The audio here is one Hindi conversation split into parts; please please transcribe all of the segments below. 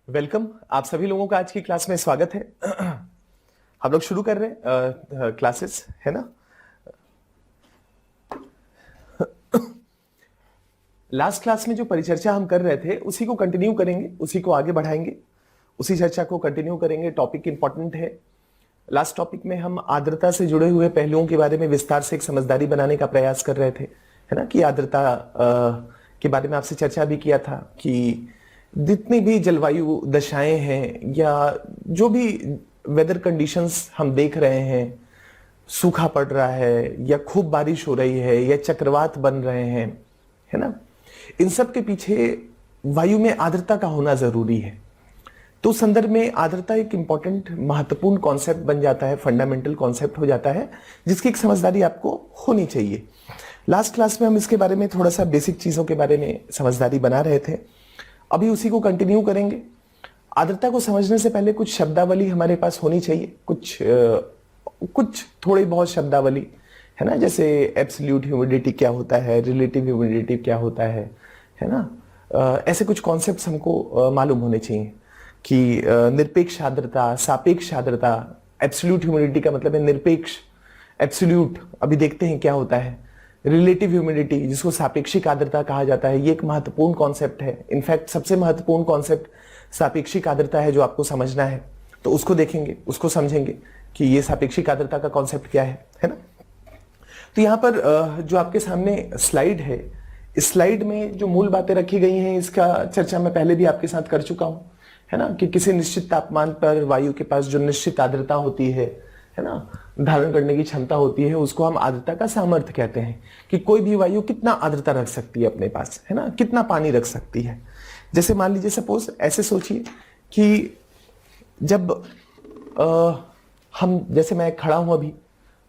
वेलकम, आप सभी लोगों का आज की क्लास में स्वागत है। हम लोग शुरू कर रहे हैं क्लासेस, है ना। लास्ट क्लास में जो परिचर्चा हम कर रहे थे उसी को कंटिन्यू करेंगे, उसी को आगे बढ़ाएंगे, उसी चर्चा को कंटिन्यू करेंगे। टॉपिक इंपॉर्टेंट है। लास्ट टॉपिक में हम आर्द्रता से जुड़े हुए पहलुओं के बारे में विस्तार से एक समझदारी बनाने का प्रयास कर रहे थे, है ना। कि आर्द्रता के बारे में आपसे चर्चा भी किया था कि जितनी भी जलवायु दशाएं हैं या जो भी वेदर कंडीशंस हम देख रहे हैं, सूखा पड़ रहा है या खूब बारिश हो रही है या चक्रवात बन रहे हैं, है ना, इन सब के पीछे वायु में आर्द्रता का होना जरूरी है। तो उस संदर्भ में आर्द्रता एक इंपॉर्टेंट महत्वपूर्ण कॉन्सेप्ट बन जाता है, फंडामेंटल कॉन्सेप्ट हो जाता है, जिसकी एक समझदारी आपको होनी चाहिए। लास्ट क्लास में हम इसके बारे में थोड़ा सा बेसिक चीजों के बारे में समझदारी बना रहे थे, अभी उसी को कंटिन्यू करेंगे। आर्द्रता को समझने से पहले कुछ शब्दावली हमारे पास होनी चाहिए, कुछ थोड़ी बहुत शब्दावली, है ना। जैसे एब्सोल्यूट ह्यूमिडिटी क्या होता है, रिलेटिव ह्यूमिडिटी क्या होता है ना। ऐसे कुछ कॉन्सेप्ट्स हमको मालूम होने चाहिए कि निरपेक्ष आर्द्रता, सापेक्ष आर्द्रता। एब्सोल्यूट ह्यूमिडिटी का मतलब है निरपेक्ष, एब्सोल्यूट अभी देखते हैं क्या होता है। रिलेटिव ह्यूमिडिटी, जिसको सापेक्षिक आर्द्रता कहा जाता है, ये एक महत्वपूर्ण कॉन्सेप्ट है। इनफैक्ट सबसे महत्वपूर्ण कॉन्सेप्ट सापेक्षिक आर्द्रता है, जो आपको समझना है। तो उसको देखेंगे, उसको समझेंगे कि ये सापेक्षिक आर्द्रता का कॉन्सेप्ट क्या है ना। तो यहाँ पर जो आपके सामने स्लाइड है, इस स्लाइड में जो मूल बातें रखी गई हैं, इसका चर्चा मैं पहले भी आपके साथ कर चुका हूं, है ना। कि किसी निश्चित तापमान पर वायु के पास जो निश्चित आर्द्रता होती है ना, धारण करने की क्षमता होती है, उसको हम आर्द्रता का सामर्थ्य कहते हैं। कि कोई भी वायु कितना आर्द्रता रख सकती है अपने पास, है ना, कितना पानी रख सकती है। जैसे मान लीजिए, सपोज ऐसे सोचिए कि जब हम, जैसे मैं खड़ा हूं अभी,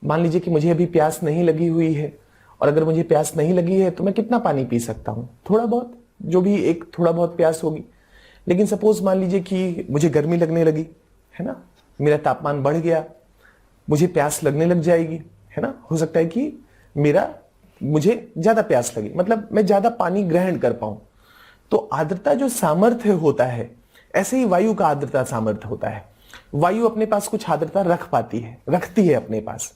मान लीजिए कि मुझे अभी प्यास नहीं लगी हुई है, और अगर मुझे प्यास नहीं लगी है तो मैं कितना पानी पी सकता हूं, थोड़ा बहुत, जो भी एक थोड़ा बहुत प्यास होगी। लेकिन सपोज मान लीजिए कि मुझे गर्मी लगने लगी, है ना, मेरा तापमान बढ़ गया, मुझे प्यास लगने लग जाएगी, है ना। हो सकता है कि मुझे ज्यादा प्यास लगे, मतलब मैं ज्यादा पानी ग्रहण कर पाऊं। तो आर्द्रता जो सामर्थ्य होता है, ऐसे ही वायु का आर्द्रता सामर्थ्य होता है। वायु अपने पास कुछ आर्द्रता रखती है अपने पास,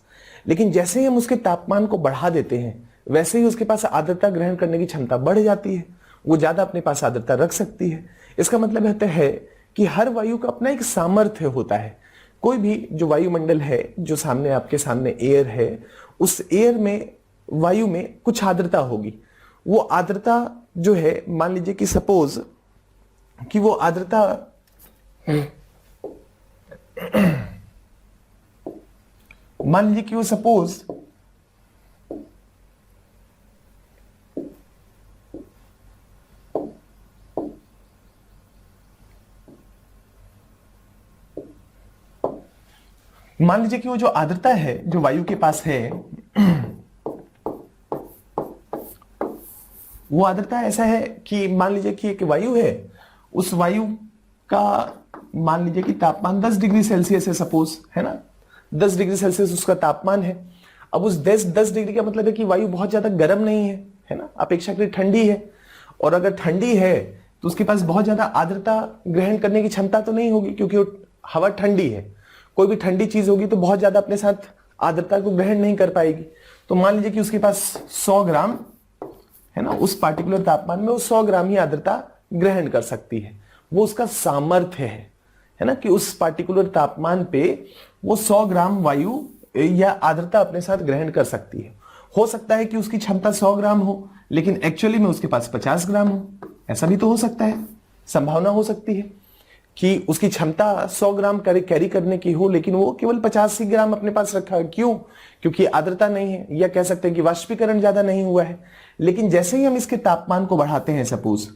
लेकिन जैसे ही हम उसके तापमान को बढ़ा देते हैं, वैसे ही उसके पास आर्द्रता ग्रहण करने की क्षमता बढ़ जाती है, वो ज्यादा अपने पास आर्द्रता रख सकती है। इसका मतलब होता है कि हर वायु का अपना एक सामर्थ्य होता है। कोई भी जो वायुमंडल है, जो सामने आपके सामने एयर है, उस एयर में, वायु में कुछ आर्द्रता होगी। वो आर्द्रता जो है, मान लीजिए कि सपोज कि वो आर्द्रता मान लीजिए कि वो सपोज मान लीजिए कि वो जो आर्द्रता है जो वायु के पास है, वो आर्द्रता ऐसा है कि मान लीजिए कि एक वायु है, उस वायु का मान लीजिए कि तापमान 10 डिग्री सेल्सियस है सपोज, है ना। 10 डिग्री सेल्सियस उसका तापमान है। अब उस 10 डिग्री का मतलब है कि वायु बहुत ज्यादा गर्म नहीं है ना, अपेक्षाकृत ठंडी है। और अगर ठंडी है तो उसके पास बहुत ज्यादा आर्द्रता ग्रहण करने की क्षमता तो नहीं होगी, क्योंकि हवा ठंडी है। कोई भी ठंडी चीज होगी तो बहुत ज्यादा अपने साथ आर्द्रता को ग्रहण नहीं कर पाएगी। तो मान लीजिए कि उसके पास 100 ग्राम, है ना, उस पार्टिकुलर तापमान में वो 100 ग्राम ही आर्द्रता ग्रहण कर सकती है। वो उसका सामर्थ्य है ना, कि उस पार्टिकुलर तापमान पे वो 100 ग्राम वायु या आर्द्रता अपने साथ ग्रहण कर सकती है। हो सकता है कि उसकी क्षमता 100 ग्राम हो, लेकिन एक्चुअली में उसके पास 50 ग्राम हो। ऐसा भी तो हो सकता है, संभावना हो सकती है कि उसकी क्षमता 100 ग्राम कैरी करने की हो, लेकिन वो केवल 50 ही ग्राम अपने पास रखा है। क्यों? क्योंकि आर्द्रता नहीं है, या कह सकते हैं कि वाष्पीकरण ज्यादा नहीं हुआ है। लेकिन जैसे ही हम इसके तापमान को बढ़ाते हैं, सपोज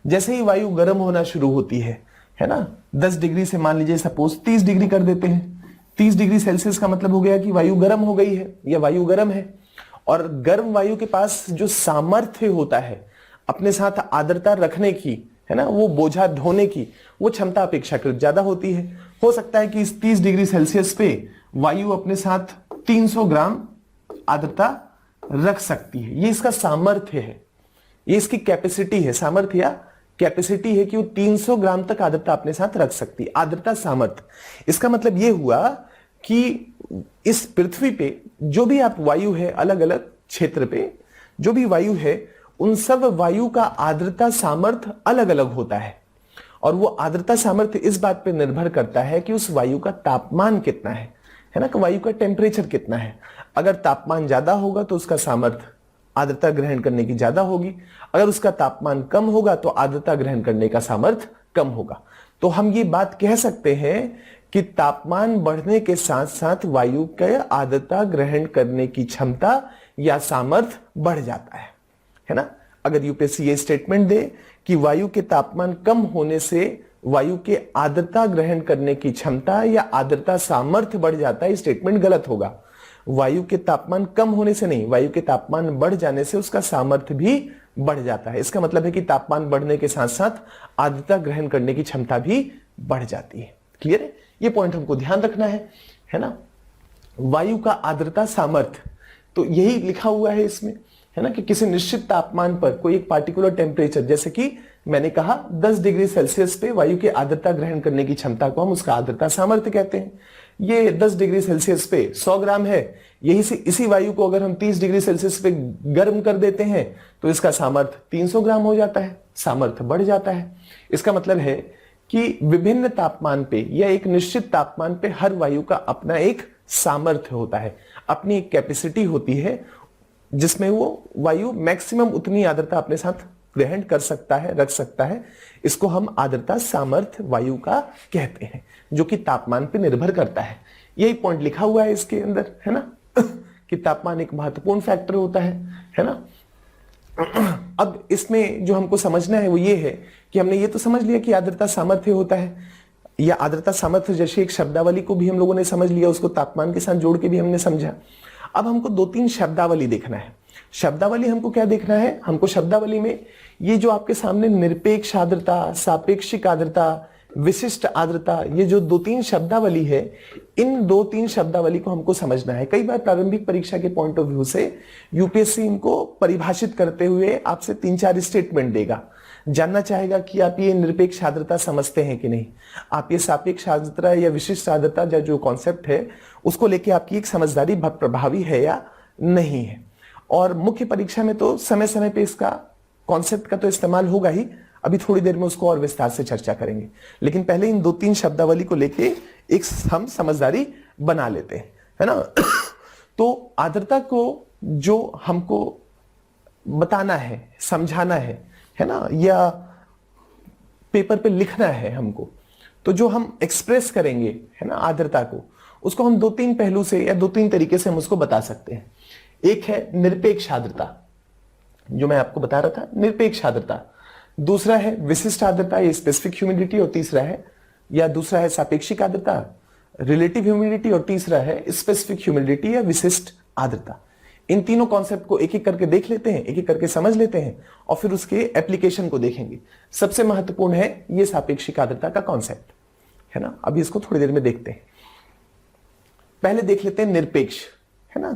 जैसे ही वायु गर्म होना शुरू होती है ना, 10 डिग्री से मान लीजिए सपोज 30 डिग्री कर देते हैं। 30 डिग्री सेल्सियस का मतलब हो गया कि वायु गर्म हो गई है या वायु गर्म है। और गर्म वायु के पास जो सामर्थ्य होता है अपने साथ आर्द्रता रखने की, है ना, वो बोझा ढोने की, वो क्षमता अपेक्षाकृत ज्यादा होती है। हो सकता है कि इस 30 डिग्री सेल्सियस पे वायु अपने साथ 300 ग्राम आर्द्रता रख सकती है। ये इसका सामर्थ्य है, ये इसकी कैपेसिटी है, सामर्थ्य या कैपेसिटी है कि वो 300 ग्राम तक आर्द्रता अपने साथ रख सकती है। आर्द्रता सामर्थ्य, इसका मतलब ये हुआ कि इस पृथ्वी पे जो भी आप वायु है, अलग अलग क्षेत्र पे जो भी वायु है, उन सब वायु का आर्द्रता सामर्थ्य अलग अलग होता है। और वो आर्द्रता सामर्थ्य इस बात पे निर्भर करता है कि उस वायु का तापमान कितना है ना, कि वायु का टेम्परेचर कितना है। अगर तापमान ज्यादा होगा तो उसका सामर्थ्य आर्द्रता ग्रहण करने की ज्यादा होगी, अगर उसका तापमान कम होगा तो आर्द्रता ग्रहण करने का सामर्थ्य कम होगा। तो हम ये बात कह सकते हैं कि तापमान बढ़ने के साथ साथ वायु के आर्द्रता ग्रहण करने की क्षमता या सामर्थ्य बढ़ जाता है ना। अगर यूपीएससी ये स्टेटमेंट दे कि वायु के तापमान कम होने से वायु के आर्द्रता ग्रहण करने की क्षमता या आर्द्रता सामर्थ्य बढ़ जाता है, स्टेटमेंट गलत होगा। वायु के तापमान कम होने से नहीं, वायु के तापमान बढ़ जाने से उसका सामर्थ्य भी बढ़ जाता है। इसका मतलब है कि तापमान बढ़ने के साथ साथ आर्द्रता ग्रहण करने की क्षमता भी बढ़ जाती है। क्लियर है? ये पॉइंट हमको ध्यान रखना है ना। वायु का आर्द्रता सामर्थ्य, तो यही लिखा हुआ है इसमें, है ना, कि किसी निश्चित तापमान पर कोई एक पार्टिकुलर टेम्परेचर, जैसे कि मैंने कहा 10 डिग्री सेल्सियस पे वायु की आर्द्रता ग्रहण करने की क्षमता को हम उसका आर्द्रता सामर्थ्य कहते हैं। ये 10 डिग्री सेल्सियस पे 100 ग्राम है, यही से इसी वायु को अगर हम 30 डिग्री सेल्सियस पे गर्म कर देते हैं तो इसका सामर्थ्य 300 ग्राम हो जाता है, सामर्थ्य बढ़ जाता है। इसका मतलब है कि विभिन्न तापमान पे या एक निश्चित तापमान पे हर वायु का अपना एक सामर्थ्य होता है, अपनी एक कैपेसिटी होती है जिसमें वो वायु मैक्सिमम उतनी आर्द्रता अपने साथ ग्रहण कर सकता है, रख सकता है। इसको हम आर्द्रता सामर्थ्य वायु का कहते हैं, जो कि तापमान पे निर्भर करता है। यही पॉइंट लिखा हुआ है इसके अंदर, है ना, कि तापमान एक महत्वपूर्ण फैक्टर होता है ना। अब इसमें जो हमको समझना है वो ये है कि हमने ये तो समझ लिया कि आर्द्रता सामर्थ्य होता है, या आर्द्रता सामर्थ्य जैसे एक शब्दावली को भी हम लोगों ने समझ लिया, उसको तापमान के साथ जोड़ के भी हमने समझा। अब हमको 2-3 शब्दावली देखना है। शब्दावली हमको क्या देखना है? हमको शब्दावली में ये जो आपके सामने निरपेक्ष आर्द्रता, सापेक्षिक आर्द्रता, विशिष्ट आर्द्रता, ये जो 2-3 शब्दावली है, इन 2-3 शब्दावली को हमको समझना है। कई बार प्रारंभिक परीक्षा के पॉइंट ऑफ व्यू से यूपीएससी इनको परिभाषित करते हुए आपसे 3-4 स्टेटमेंट देगा, जानना चाहेगा कि आप ये निरपेक्ष आर्द्रता समझते हैं कि नहीं, आप ये सापेक्ष आर्द्रता या विशिष्ट आर्द्रता जो कॉन्सेप्ट है उसको लेके आपकी एक समझदारी प्रभावी है या नहीं है। और मुख्य परीक्षा में तो समय समय पे इसका कॉन्सेप्ट का तो इस्तेमाल होगा ही, अभी थोड़ी देर में उसको और विस्तार से चर्चा करेंगे, लेकिन पहले इन 2-3 शब्दावली को लेके एक हम समझदारी बना लेते हैं, है ना। तो आर्द्रता को जो हमको बताना है, समझाना है ना, या पेपर पे लिखना है हमको, तो जो हम एक्सप्रेस करेंगे, है ना, आर्द्रता को, उसको हम 2-3 पहलू से या 2-3 तरीके से हम उसको बता सकते हैं। एक है निरपेक्ष आर्द्रता, जो मैं आपको बता रहा था, निरपेक्ष आर्द्रता। दूसरा है विशिष्ट आर्द्रता या स्पेसिफिक ह्यूमिडिटी, और दूसरा है सापेक्षिक आर्द्रता, रिलेटिव ह्यूमिडिटी, और तीसरा है स्पेसिफिक ह्यूमिडिटी या विशिष्ट आर्द्रता। इन तीनों कॉन्सेप्ट को एक एक करके देख लेते हैं, एक एक करके समझ लेते हैं, और फिर उसके एप्लीकेशन को देखेंगे। सबसे महत्वपूर्ण है ये सापेक्षिक आर्द्रता का कॉन्सेप्ट, है ना। अभी इसको थोड़ी देर में देखते हैं। पहले देख लेते हैं निरपेक्ष, है ना।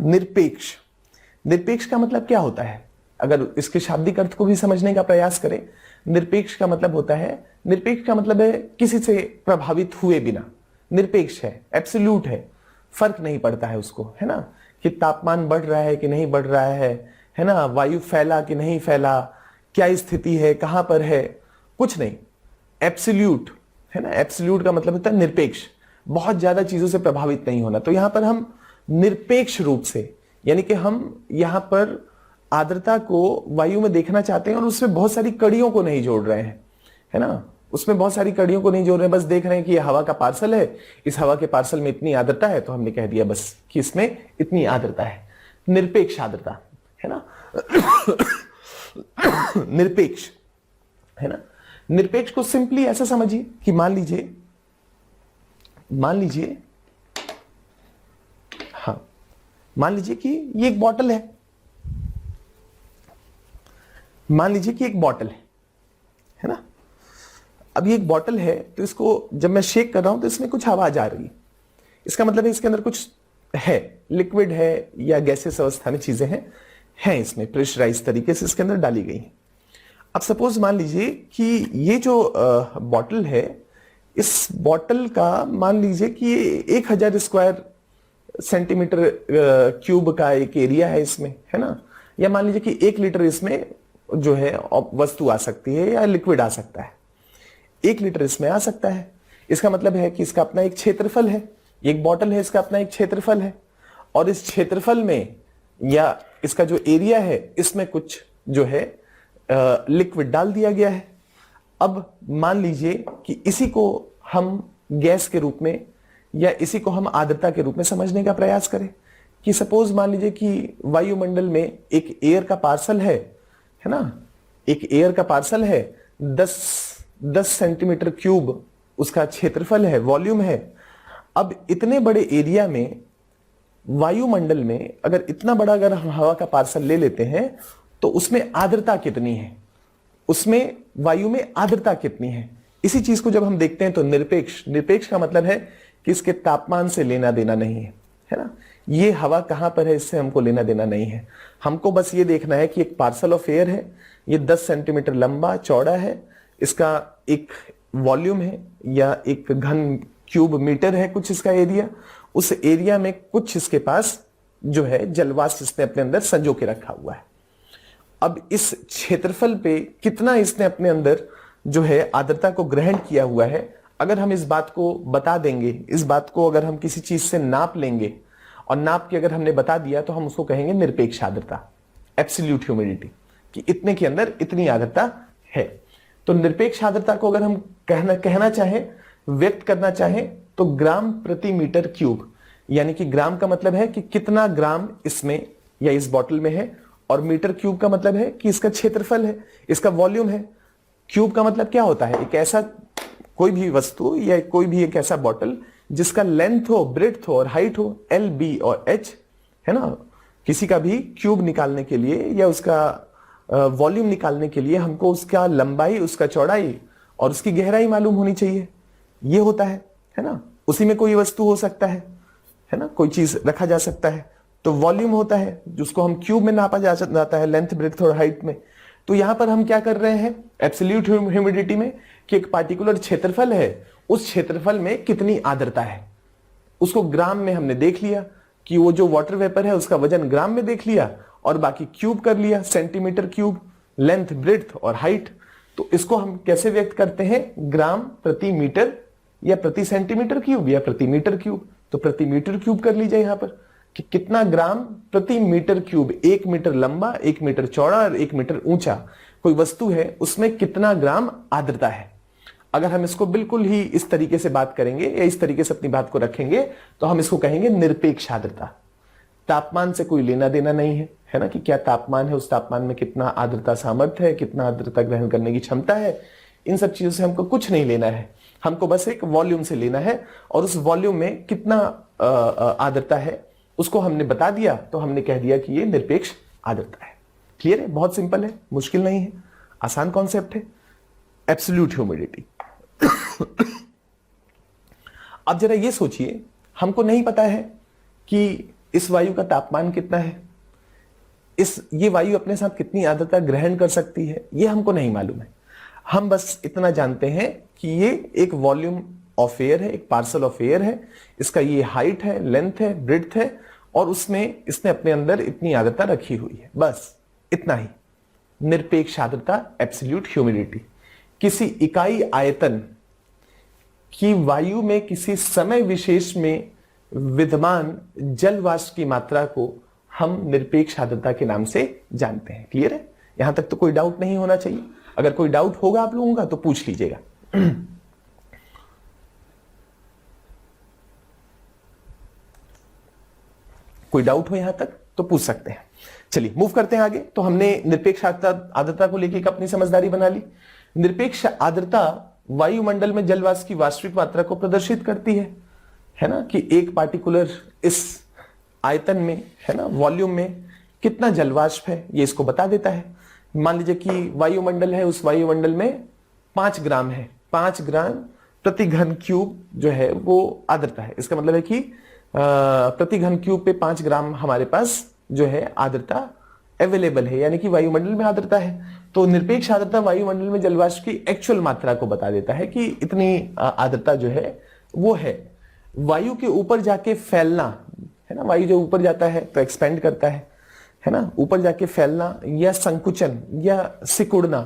निरपेक्ष का मतलब क्या होता है? अगर इसके शाब्दिक अर्थ को भी समझने का प्रयास करें, निरपेक्ष का मतलब होता है, निरपेक्ष का मतलब है किसी से प्रभावित हुए बिना, निरपेक्ष है, एब्सोल्यूट है, फर्क नहीं पड़ता है उसको, है ना, कि तापमान बढ़ रहा है कि नहीं बढ़ रहा है ना, वायु फैला कि नहीं फैला, क्या स्थिति है, कहां पर है, कुछ नहीं, एब्सोल्यूट, है ना। एब्सोल्यूट का मतलब होता है निरपेक्ष, बहुत ज्यादा चीजों से प्रभावित नहीं होना। तो यहां पर हम निरपेक्ष रूप से, यानी कि हम यहां पर आर्द्रता को वायु में देखना चाहते हैं और उसमें बहुत सारी कड़ियों को नहीं जोड़ रहे हैं, है ना, उसमें बहुत सारी कड़ियों को नहीं जोड़ रहे हैं, बस देख रहे हैं कि ये हवा का पार्सल है, इस हवा के पार्सल में इतनी आर्द्रता है, तो हमने कह दिया बस कि इसमें इतनी आर्द्रता है। निरपेक्ष आर्द्रता, है ना। निरपेक्ष, है ना। निरपेक्ष को सिंपली ऐसा समझिए कि मान लीजिए मान लीजिए कि ये एक बॉटल है, मान लीजिए कि एक बॉटल है ना। अब ये एक बॉटल है, तो इसको जब मैं शेक कर रहा हूं तो इसमें कुछ आवाज आ रही है, इसका मतलब है इसके अंदर कुछ है, लिक्विड है या गैसेस अवस्था में चीजें हैं इसमें प्रेशराइज तरीके से इसके अंदर डाली गई हैं। अब सपोज मान लीजिए कि ये जो बॉटल है, इस बॉटल का मान लीजिए कि 1000 स्क्वायर सेंटीमीटर क्यूब का एक एरिया है इसमें, है ना, या मान लीजिए कि 1 लीटर इसमें जो है वस्तु आ सकती है या लिक्विड आ सकता है, 1 लीटर इसमें आ सकता है। इसका मतलब है कि इसका अपना एक क्षेत्रफल है, एक बॉटल है, इसका अपना एक क्षेत्रफल है, और इस क्षेत्रफल में या इसका जो एरिया है इसमें कुछ जो है लिक्विड डाल दिया गया है। अब मान लीजिए कि इसी को हम गैस के रूप में या इसी को हम आर्द्रता के रूप में समझने का प्रयास करें कि सपोज मान लीजिए कि वायुमंडल में एक एयर का पार्सल है ना, एक एयर का पार्सल है, 10 सेंटीमीटर क्यूब उसका क्षेत्रफल है, वॉल्यूम है। अब इतने बड़े एरिया में वायुमंडल में अगर इतना बड़ा अगर हम हवा का पार्सल ले लेते हैं तो उसमें आर्द्रता कितनी है, उसमें वायु में आर्द्रता कितनी है, इसी चीज को जब हम देखते हैं तो निरपेक्ष का मतलब है कि इसके तापमान से लेना देना नहीं है ना, ये हवा कहां पर है इससे हमको लेना देना नहीं है। हमको बस ये देखना है कि एक पार्सल ऑफ एयर है, ये 10 सेंटीमीटर लंबा चौड़ा है, इसका एक वॉल्यूम है या एक घन क्यूब मीटर है कुछ इसका एरिया, उस एरिया में कुछ इसके पास जो है जलवाष्प इसने अपने अंदर संजो के रखा हुआ है। अब इस क्षेत्रफल पे कितना इसने अपने अंदर जो है आर्द्रता को ग्रहण किया हुआ है, अगर हम इस बात को बता देंगे, इस बात को अगर हम किसी चीज से नाप लेंगे और नाप के अगर हमने बता दिया तो हम उसको कहेंगे निरपेक्ष आर्द्रता, एब्सोल्यूट ह्यूमिडिटी, कि इतने के अंदर इतनी आर्द्रता है। तो निरपेक्ष आर्द्रता को अगर हम कहना चाहें, व्यक्त करना चाहें तो ग्राम प्रति मीटर क्यूब, यानी कि ग्राम का मतलब है कि कितना ग्राम इसमें या इस बॉटल में है, और मीटर क्यूब का मतलब है कि इसका क्षेत्रफल है, इसका वॉल्यूम है। क्यूब का मतलब क्या होता है, एक ऐसा कोई भी वस्तु या कोई भी एक ऐसा बॉटल जिसका लेंथ हो, ब्रेड्थ हो और हाइट हो, L, B और H, है ना। किसी का भी क्यूब निकालने के लिए या उसका वॉल्यूम निकालने के लिए हमको उसका लंबाई, उसका चौड़ाई और उसकी गहराई मालूम होनी चाहिए, ये होता है ना। उसी में कोई वस्तु हो सकता है ना, कोई चीज रखा जा सकता है, तो वॉल्यूम होता है जिसको हम क्यूब में नापा जाता है, लेंथ, ब्रेड्थ और हाइट में। तो यहां पर हम क्या कर रहे हैं एब्सोल्यूट ह्यूमिडिटी में कि एक पार्टिकुलर क्षेत्रफल है, उस क्षेत्रफल में कितनी आर्द्रता है उसको ग्राम में हमने देख लिया कि वो जो वाटर वेपर है उसका वजन ग्राम में देख लिया और बाकी क्यूब कर लिया, सेंटीमीटर क्यूब, लेंथ, ब्रेड्थ और हाइट। तो इसको हम कैसे व्यक्त करते हैं, ग्राम प्रति मीटर या प्रति सेंटीमीटर क्यूब या प्रति मीटर क्यूब। तो प्रति मीटर क्यूब कर लीजिए यहां पर कि कितना ग्राम प्रति मीटर क्यूब, 1 मीटर लंबा, 1 मीटर चौड़ा और 1 मीटर ऊंचा कोई वस्तु है, उसमें कितना ग्राम आर्द्रता है। अगर हम इसको बिल्कुल ही इस तरीके से बात करेंगे या इस तरीके से अपनी बात को रखेंगे तो हम इसको कहेंगे निरपेक्ष आर्द्रता। तापमान से कोई लेना देना नहीं है ना, कि क्या तापमान है, उस तापमान में कितना आर्द्रता सामर्थ्य है, कितना आर्द्रता ग्रहण करने की क्षमता है, इन सब चीजों से हमको कुछ नहीं लेना है। हमको बस एक वॉल्यूम से लेना है और उस वॉल्यूम में कितना आर्द्रता है उसको हमने बता दिया तो हमने कह दिया कि ये निरपेक्ष आर्द्रता है। क्लियर है, बहुत सिंपल है, मुश्किल नहीं है, आसान कॉन्सेप्ट है, एब्सोल्यूट ह्यूमिडिटी। अब जरा ये सोचिए, हमको नहीं पता है कि इस वायु का तापमान कितना है, ये वायु अपने साथ कितनी आर्द्रता ग्रहण कर सकती है, ये हमको नहीं मालूम है। हम बस इतना जानते हैं कि ये एक वॉल्यूम ऑफ एयर है, एक पार्सल ऑफ एयर है, इसका ये हाइट है, लेंथ है, ब्रेड्थ है और उसमें इसने अपने अंदर इतनी आर्द्रता रखी हुई है, बस इतना ही। निरपेक्ष आर्द्रता, एब्सोल्यूट ह्यूमिडिटी। किसी इकाई आयतन की वायु में किसी समय विशेष में विद्यमान जल वाष्प की मात्रा को हम निरपेक्ष आर्द्रता के नाम से जानते हैं। क्लियर है, यहां तक तो कोई डाउट नहीं होना चाहिए। अगर कोई डाउट होगा आप लोगों का तो पूछ लीजिएगा। कोई डाउट हो यहां तक तो पूछ सकते हैं। चलिए मूव करते हैं आगे। तो हमने निरपेक्ष आर्द्रता को लेकर अपनी समझदारी बना ली। निरपेक्ष आर्द्रता वायुमंडल में जल वाष्प की वास्तविक मात्रा को प्रदर्शित करती है ना, कि एक पार्टिकुलर इस आयतन में, है ना, वॉल्यूम में कितना जल वाष्प है, ये इसको बता देता है। मान लीजिए कि वायुमंडल है, उस वायुमंडल में 5 ग्राम है, 5 ग्राम प्रति घन क्यूब जो है वो आर्द्रता है। इसका मतलब है कि प्रति घन क्यूब पे 5 ग्राम हमारे पास जो है आर्द्रता अवेलेबल है, यानी कि वायुमंडल में आर्द्रता है। तो निरपेक्ष आर्द्रता वायुमंडल में जल वाष्प की एक्चुअल मात्रा को बता देता है कि इतनी आर्द्रता जो है वो है। वायु के ऊपर जाके फैलना है ना, वायु जो ऊपर जाता है तो एक्सपेंड करता है ना, ऊपर जाके फैलना या संकुचन या सिकुड़ना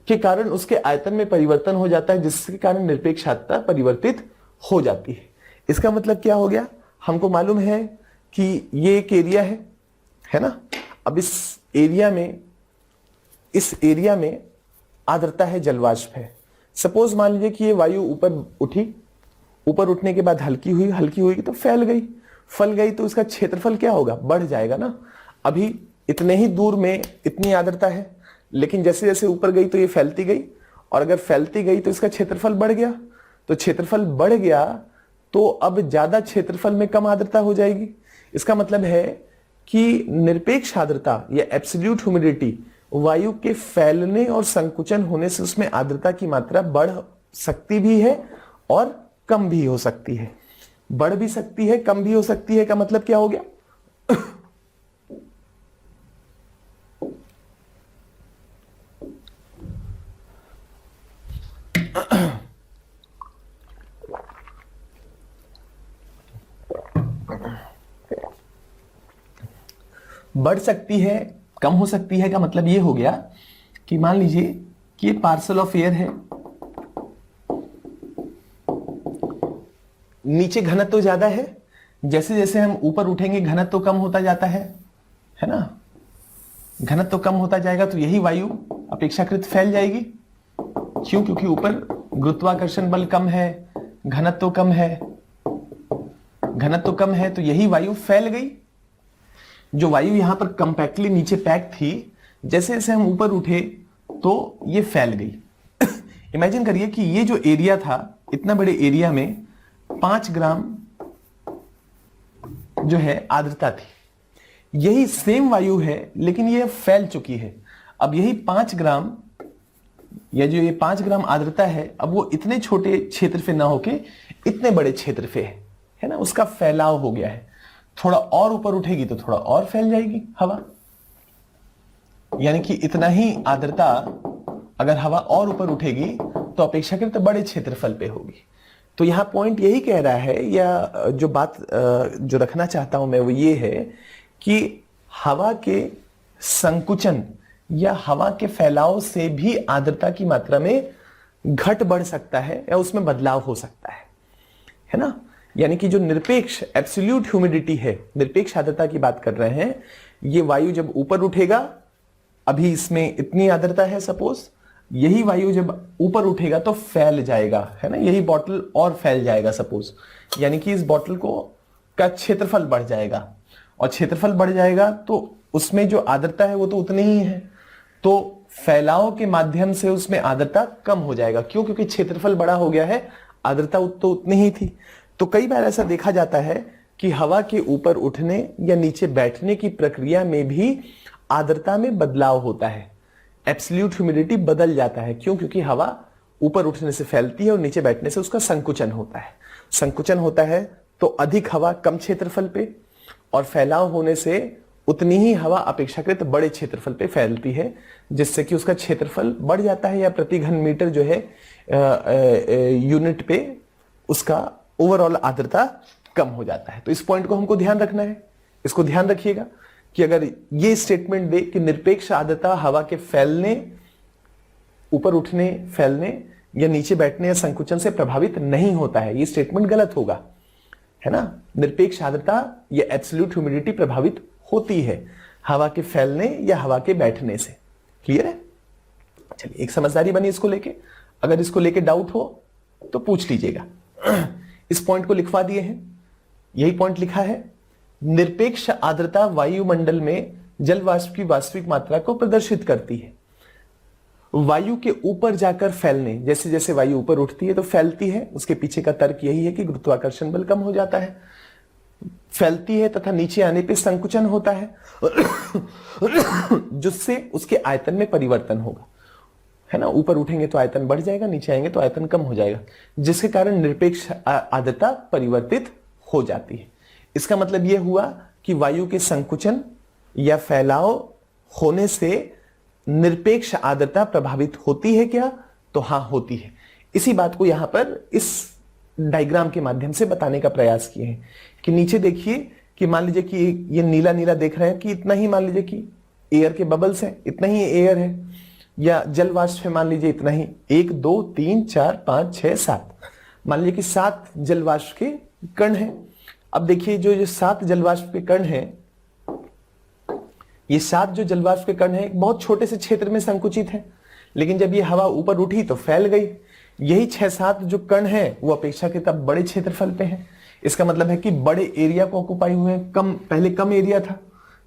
के कारण उसके आयतन में परिवर्तन हो जाता है, जिसके कारण निरपेक्ष आर्द्रता परिवर्तित हो जाती है। इसका मतलब क्या हो गया, हमको मालूम है कि ये एक एरिया है ना। अब इस एरिया में आर्द्रता है, जलवाष्प है। सपोज मान लीजिए कि ये वायु ऊपर उठी, ऊपर उठने के बाद हल्की हुई तो फैल गई तो इसका क्षेत्रफल क्या होगा, बढ़ जाएगा ना। अभी इतने ही दूर में इतनी आर्द्रता है, लेकिन जैसे जैसे ऊपर गई तो ये फैलती गई, और अगर फैलती गई तो इसका क्षेत्रफल बढ़ गया। तो क्षेत्रफल बढ़ गया तो अब ज्यादा क्षेत्रफल में कम आर्द्रता हो जाएगी। इसका मतलब है कि निरपेक्ष आर्द्रता या एब्सोल्यूट ह्यूमिडिटी वायु के फैलने और संकुचन होने से उसमें आर्द्रता की मात्रा बढ़ सकती भी है और कम भी हो सकती है। बढ़ भी सकती है, कम भी हो सकती है, का मतलब क्या हो गया बढ़ सकती है, कम हो सकती है, का मतलब ये हो गया कि मान लीजिए कि ये पार्सल ऑफ एयर है, नीचे घनत्व तो ज्यादा है, जैसे जैसे हम ऊपर उठेंगे घनत्व तो कम होता जाता है ना। घनत्व तो कम होता जाएगा तो यही वायु अपेक्षाकृत फैल जाएगी। क्यों? क्योंकि ऊपर गुरुत्वाकर्षण बल कम है, घनत्व तो कम है, तो यही वायु फैल गई। जो वायु यहां पर कंपैक्टली नीचे पैक थी, जैसे जैसे हम ऊपर उठे तो ये फैल गई। इमेजिन करिए कि ये जो एरिया था, इतना बड़े एरिया में 5 ग्राम जो है आर्द्रता थी। यही सेम वायु है, लेकिन ये फैल चुकी है। अब यही 5 ग्राम या जो ये 5 ग्राम आर्द्रता है, अब वो इतने छोटे क्षेत्र पे ना होके इतने बड़े क्षेत्र पे है ना, उसका फैलाव हो गया है। थोड़ा और ऊपर उठेगी तो थोड़ा और फैल जाएगी हवा, यानी कि इतना ही आर्द्रता अगर हवा और ऊपर उठेगी तो अपेक्षाकृत बड़े क्षेत्रफल पे होगी। तो यहां पॉइंट यही कह रहा है, या जो बात जो रखना चाहता हूं मैं वो ये है कि हवा के संकुचन या हवा के फैलाव से भी आर्द्रता की मात्रा में घट बढ़ सकता है या उसमें बदलाव हो सकता है ना। यानी कि जो निरपेक्ष एब्सोल्यूट ह्यूमिडिटी है, निरपेक्ष आर्द्रता की बात कर रहे हैं, ये वायु जब ऊपर उठेगा, अभी इसमें इतनी आर्द्रता है सपोज, यही वायु जब ऊपर उठेगा तो फैल जाएगा, है ना। यही बॉटल और फैल जाएगा सपोज, यानी कि इस बॉटल का क्षेत्रफल बढ़ जाएगा, और क्षेत्रफल बढ़ जाएगा तो उसमें जो आर्द्रता है वो तो उतनी ही है, तो फैलाव के माध्यम से उसमें आर्द्रता कम हो जाएगा। क्यों? क्योंकि क्षेत्रफल बड़ा हो गया है, आर्द्रता तो उतनी ही थी। तो कई बार ऐसा देखा जाता है कि हवा के ऊपर उठने या नीचे बैठने की प्रक्रिया में भी आर्द्रता में बदलाव होता है, एब्सोल्यूट ह्यूमिडिटी बदल जाता है। क्यों? क्योंकि हवा ऊपर उठने से फैलती है और नीचे बैठने से उसका संकुचन होता है। संकुचन होता है तो अधिक हवा कम क्षेत्रफल पे, और फैलाव होने से उतनी ही हवा अपेक्षाकृत बड़े क्षेत्रफल पे फैलती है, जिससे कि उसका क्षेत्रफल बढ़ जाता है, या प्रति घन मीटर जो है यूनिट पे उसका ओवरऑल आर्द्रता कम हो जाता है। तो इस पॉइंट को हमको ध्यान रखना है, इसको ध्यान रखिएगा कि अगर ये स्टेटमेंट दे कि निरपेक्ष आर्द्रता हवा के फैलने, ऊपर उठने, फैलने या नीचे बैठने या संकुचन से प्रभावित नहीं होता है, ये स्टेटमेंट गलत होगा, है ना। निरपेक्ष आर्द्रता या एब्सोल्यूट ह्यूमिडिटी प्रभावित होती है हवा के फैलने या हवा के बैठने से। क्लियर है? चलिए, एक समझदारी बनी इसको लेके। अगर इसको लेके डाउट हो तो पूछ लीजिएगा। इस पॉइंट को लिखवा दिए हैं, यही पॉइंट लिखा है, निरपेक्ष आर्द्रता वायुमंडल में जल वाष्प की वास्तविक मात्रा को प्रदर्शित करती है। वायु के ऊपर जाकर फैलने, जैसे जैसे वायु ऊपर उठती है तो फैलती है, उसके पीछे का तर्क यही है कि गुरुत्वाकर्षण बल कम हो जाता है, फैलती है तथा नीचे आने पे संकुचन होता है जिससे उसके आयतन में परिवर्तन होगा, है ना। ऊपर उठेंगे तो आयतन बढ़ जाएगा, नीचे आएंगे तो आयतन कम हो जाएगा, जिसके कारण निरपेक्ष आर्द्रता परिवर्तित हो जाती है। इसका मतलब यह हुआ कि वायु के संकुचन या फैलाव होने से निरपेक्ष आर्द्रता प्रभावित होती है क्या? तो हां, होती है। इसी बात को यहां पर इस डायग्राम के माध्यम से बताने का प्रयास किए हैं कि नीचे देखिए कि मान लीजिए कि ये नीला नीला देख रहे हैं कि इतना ही, मान लीजिए कि एयर के बबल्स हैं, इतना ही एयर है, या जल वाष्प है मान लीजिए इतना ही, 1 2 3 4 5 6 7, मान लीजिए कि 7 जल वाष्प के कण हैं। अब देखिए जो 7 जल वाष्प के कण हैं, ये 7 जो जल वाष्प के कण हैं एक बहुत छोटे से क्षेत्र में संकुचित है, लेकिन जब ये हवा ऊपर उठी तो फैल गई। यही 6-7 जो कण हैं वो अपेक्षाकृत बड़े क्षेत्रफल पे हैं। इसका मतलब है कि बड़े एरिया को ऑक्युपाई हुए हैं, पहले कम एरिया था,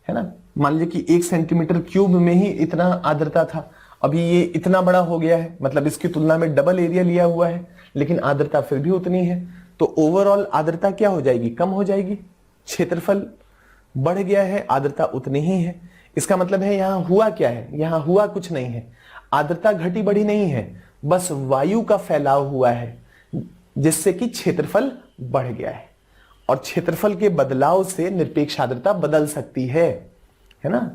है ना। मान लीजिए कि 1 सेंटीमीटर क्यूब में ही इतना आर्द्रता था, अभी ये इतना बड़ा हो गया है, मतलब इसकी तुलना में डबल एरिया लिया हुआ है, लेकिन आर्द्रता फिर भी उतनी है। तो ओवरऑल आर्द्रता क्या हो जाएगी? कम हो जाएगी। क्षेत्रफल बढ़ गया है, आर्द्रता उतनी ही है। इसका मतलब है यहां हुआ क्या है? यहां हुआ कुछ नहीं है, आर्द्रता घटी बढ़ी नहीं है, बस वायु का फैलाव हुआ है जिससे कि क्षेत्रफल बढ़ गया है। और क्षेत्रफल के बदलाव से निरपेक्ष आर्द्रता बदल सकती है ना।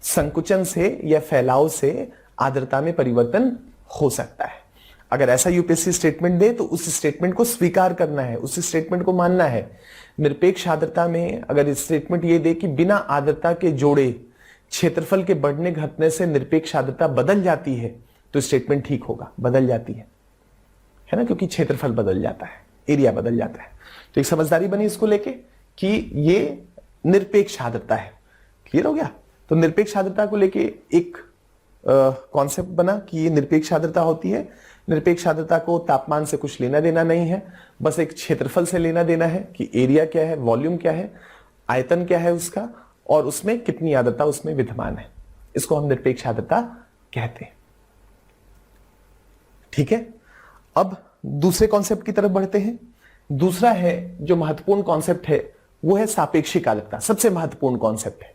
संकुचन से या फैलाव से आर्द्रता में परिवर्तन हो सकता है। अगर ऐसा यूपीएससी स्टेटमेंट दे तो उस स्टेटमेंट को स्वीकार करना है, उस स्टेटमेंट को मानना है। निरपेक्ष आर्द्रता में अगर स्टेटमेंट ये दे कि बिना आर्द्रता के जोड़े क्षेत्रफल के बढ़ने घटने से निरपेक्ष आर्द्रता बदल जाती है, तो स्टेटमेंट ठीक होगा, बदल जाती है ना, क्योंकि क्षेत्रफल बदल जाता है, एरिया बदल जाता है। तो एक समझदारी बनी इसको लेके कि ये निरपेक्ष आर्द्रता है। क्लियर हो गया? तो निरपेक्ष आर्द्रता को लेके एक कॉन्सेप्ट बना कि ये निरपेक्ष आर्द्रता होती है। निरपेक्ष आर्द्रता को तापमान से कुछ लेना देना नहीं है, बस एक क्षेत्रफल से लेना देना है कि एरिया क्या है, वॉल्यूम क्या है, आयतन क्या है उसका, और उसमें कितनी आर्द्रता उसमें विद्यमान है। इसको हम निरपेक्ष आर्द्रता कहते हैं। ठीक है, अब दूसरे कॉन्सेप्ट की तरफ बढ़ते हैं। दूसरा है जो महत्वपूर्ण कॉन्सेप्ट है वो है सापेक्षिक आर्द्रता। सबसे महत्वपूर्ण कॉन्सेप्ट है,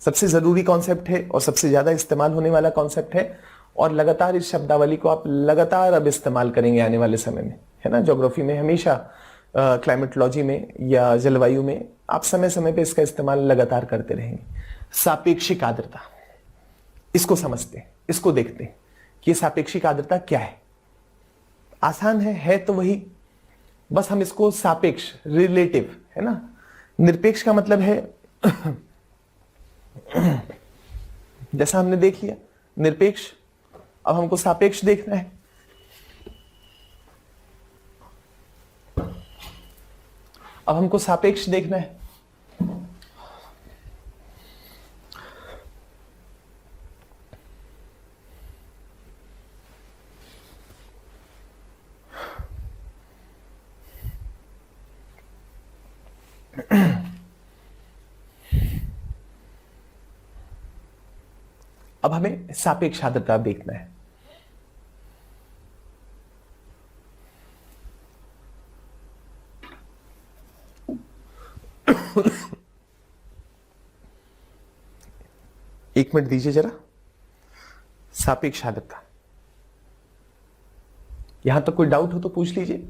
सबसे जरूरी कॉन्सेप्ट है और सबसे ज्यादा इस्तेमाल होने वाला कॉन्सेप्ट है। और लगातार इस शब्दावली को आप लगातार अब इस्तेमाल करेंगे आने वाले समय में, है ना। ज्योग्राफी में हमेशा, क्लाइमेटोलॉजी में या जलवायु में आप समय समय पे इसका इस्तेमाल लगातार करते रहेंगे। सापेक्षिक आर्द्रता, इसको समझते हैं, इसको देखते हैं कि सापेक्षिक आर्द्रता क्या है। आसान है तो वही, बस हम इसको सापेक्ष, रिलेटिव, है ना। निरपेक्ष का मतलब है जैसा हमने देख लिया निरपेक्ष, अब हमको सापेक्ष देखना है। अब हमको सापेक्ष देखना है। अब हमें सापेक्ष आर्द्रता देखना है। एक मिनट दीजिए जरा। सापेक्ष आर्द्रता, यहां तक कोई डाउट हो तो पूछ लीजिए।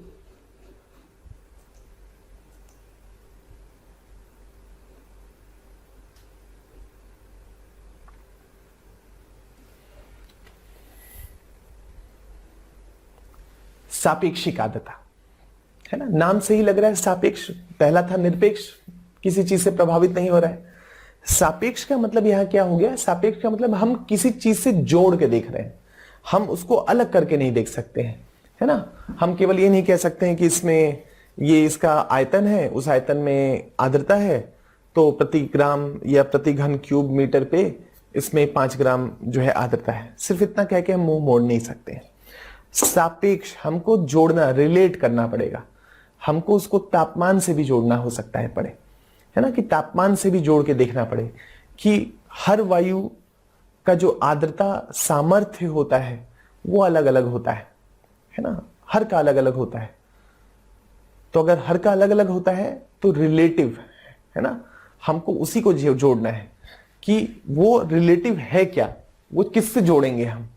सापेक्षिक आर्द्रता, है ना, नाम से ही लग रहा है सापेक्ष। पहला था निरपेक्ष, किसी चीज से प्रभावित नहीं हो रहा है। सापेक्ष का मतलब यहां क्या हो गया? सापेक्ष का मतलब हम किसी चीज से जोड़ के देख रहे हैं, हम उसको अलग करके नहीं देख सकते हैं, है ना। हम केवल ये नहीं कह सकते हैं कि इसमें ये इसका आयतन है, उस आयतन में आर्द्रता है, तो प्रति ग्राम या प्रति घन क्यूब मीटर पे इसमें 5 ग्राम जो है आर्द्रता है। सिर्फ इतना कह के हम मुंह मोड़ नहीं सकते हैं। सापेक्ष हमको जोड़ना, रिलेट करना पड़ेगा। हमको उसको तापमान से भी जोड़ना हो सकता है पड़े, है ना, कि तापमान से भी जोड़ के देखना पड़े कि हर वायु का जो आर्द्रता सामर्थ्य होता है वो अलग अलग होता है ना, हर का अलग अलग होता है। तो अगर हर का अलग अलग होता है तो रिलेटिव, है ना, हमको उसी को जोड़ना है कि वो रिलेटिव है क्या, वो किससे जोड़ेंगे हम।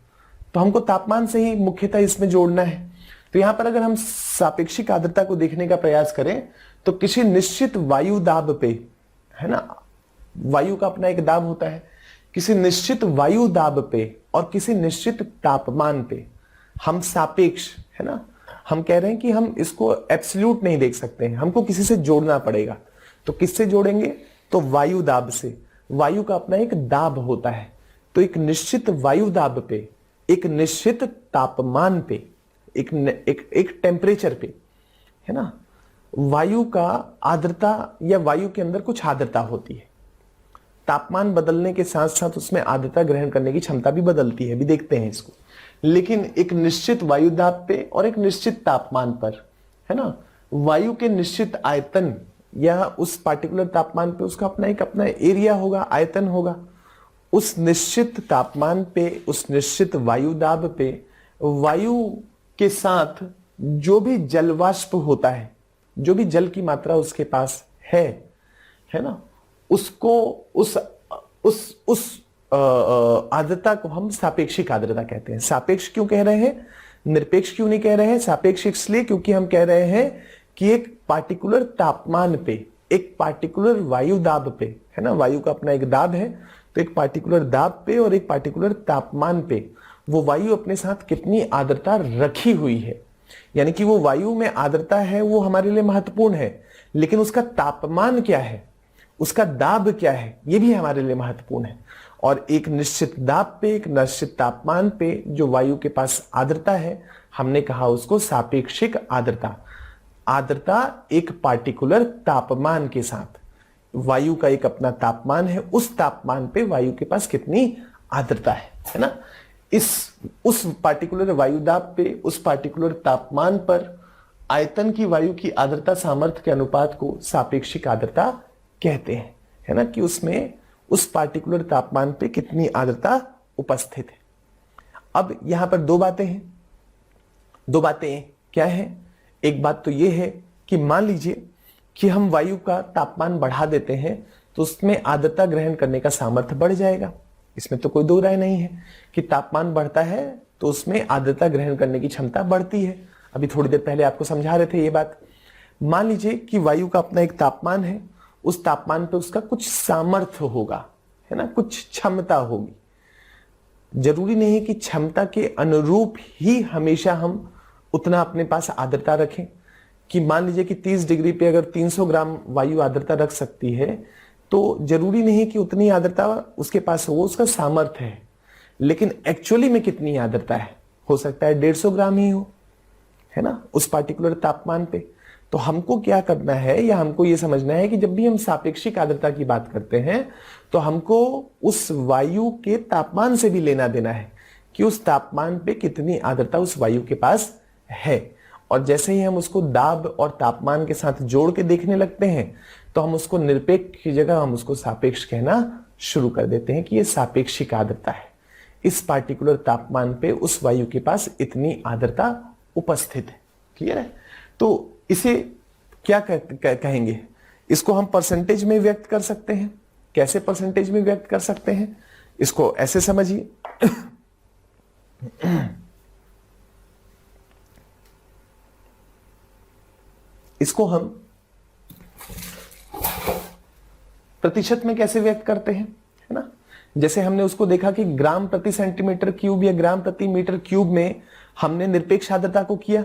तो हमको तापमान से ही मुख्यतः इसमें जोड़ना है। तो यहां पर अगर हम सापेक्षिक आर्द्रता को देखने का प्रयास करें तो किसी निश्चित वायु दाब पे, है ना, वायु का अपना एक दाब होता है, किसी निश्चित वायु दाब पे और किसी निश्चित तापमान पे हम सापेक्ष, है ना, हम कह रहे हैं कि हम इसको एब्सोल्यूट नहीं देख सकते हैं, हमको किसी से जोड़ना पड़ेगा। तो किससे जोड़ेंगे? तो वायु दाब से। वायु का अपना एक दाब होता है, तो एक निश्चित वायु दाब पे, एक निश्चित तापमान पे, एक टेम्परेचर पे, है ना, वायु का आर्द्रता या वायु के अंदर कुछ आर्द्रता होती है। तापमान बदलने के साथ साथ उसमें आर्द्रता ग्रहण करने की क्षमता भी बदलती है, भी देखते हैं इसको। लेकिन एक निश्चित वायु दाब पे और एक निश्चित तापमान पर, है ना, वायु के निश्चित आयतन या उस पार्टिकुलर तापमान पे उसका अपना एरिया होगा, आयतन होगा। उस निश्चित तापमान पे, उस निश्चित वायु दाब पे वायु के साथ जो भी जलवाष्प होता है, जो भी जल की मात्रा उसके पास है ना, उसको उस आर्द्रता को हम सापेक्षिक आर्द्रता कहते हैं। सापेक्ष क्यों कह रहे हैं, निरपेक्ष क्यों नहीं कह रहे हैं? सापेक्ष इसलिए क्योंकि हम कह रहे हैं कि एक पार्टिकुलर तापमान पे, एक पार्टिकुलर वायु दाब पे, है ना, वायु का अपना एक दाब है, तो एक पार्टिकुलर दाब पे और एक पार्टिकुलर तापमान पे वो वायु अपने साथ कितनी आर्द्रता रखी हुई है। यानी कि वो वायु में आर्द्रता है, वो हमारे लिए महत्वपूर्ण है, लेकिन उसका तापमान क्या है, उसका दाब क्या है, ये भी हमारे लिए महत्वपूर्ण है। और एक निश्चित दाब पे, एक निश्चित तापमान पे जो वायु के पास आर्द्रता है, हमने कहा उसको सापेक्षिक आर्द्रता। आर्द्रता एक पार्टिकुलर तापमान के साथ, वायु का एक अपना तापमान है, उस तापमान पे वायु के पास कितनी आर्द्रता है ना, उस पार्टिकुलर वायु दाब पे, उस पार्टिकुलर तापमान पर आयतन की वायु की आर्द्रता सामर्थ्य के अनुपात को सापेक्षिक आर्द्रता कहते हैं, है ना, कि उसमें उस पार्टिकुलर तापमान पे कितनी आर्द्रता उपस्थित है। अब यहां पर दो बातें हैं। दो बातें क्या है? एक बात तो यह है कि मान लीजिए कि हम वायु का तापमान बढ़ा देते हैं तो उसमें आर्द्रता ग्रहण करने का सामर्थ्य बढ़ जाएगा। इसमें तो कोई दो राय नहीं है कि तापमान बढ़ता है तो उसमें आर्द्रता ग्रहण करने की क्षमता बढ़ती है। अभी थोड़ी देर पहले आपको समझा रहे थे ये बात। मान लीजिए कि वायु का अपना एक तापमान है, उस तापमान पे उसका कुछ सामर्थ्य होगा, है ना, कुछ क्षमता होगी। जरूरी नहीं है कि क्षमता के अनुरूप ही हमेशा हम उतना अपने पास आर्द्रता रखें, कि मान लीजिए कि 30 डिग्री पे अगर 300 ग्राम वायु आर्द्रता रख सकती है तो जरूरी नहीं कि उतनी आर्द्रता उसके पास हो, उसका सामर्थ्य है। लेकिन एक्चुअली में कितनी आर्द्रता है, हो सकता है 150 ग्राम ही हो, है ना, उस पार्टिकुलर तापमान पे। तो हमको क्या करना है, या हमको ये समझना है कि जब भी हम सापेक्षिक आर्द्रता की बात करते हैं तो हमको उस वायु के तापमान से भी लेना देना है कि उस तापमान पे कितनी आर्द्रता उस वायु के पास है। और जैसे ही हम उसको दाब और तापमान के साथ जोड़ के देखने लगते हैं तो हम उसको निरपेक्ष की जगह हम उसको सापेक्ष कहना शुरू कर देते हैं कि ये सापेक्षिक आर्द्रता है, इस पार्टिकुलर तापमान पे उस वायु के पास इतनी आर्द्रता उपस्थित है। क्लियर है? तो इसे क्या कहेंगे? इसको हम परसेंटेज में व्यक्त कर सकते हैं। कैसे परसेंटेज में व्यक्त कर सकते हैं? इसको ऐसे समझिए इसको हम प्रतिशत में कैसे व्यक्त करते हैं, है ना। जैसे हमने उसको देखा कि ग्राम प्रति सेंटीमीटर क्यूब या ग्राम प्रति मीटर क्यूब में हमने निरपेक्ष आर्द्रता को किया,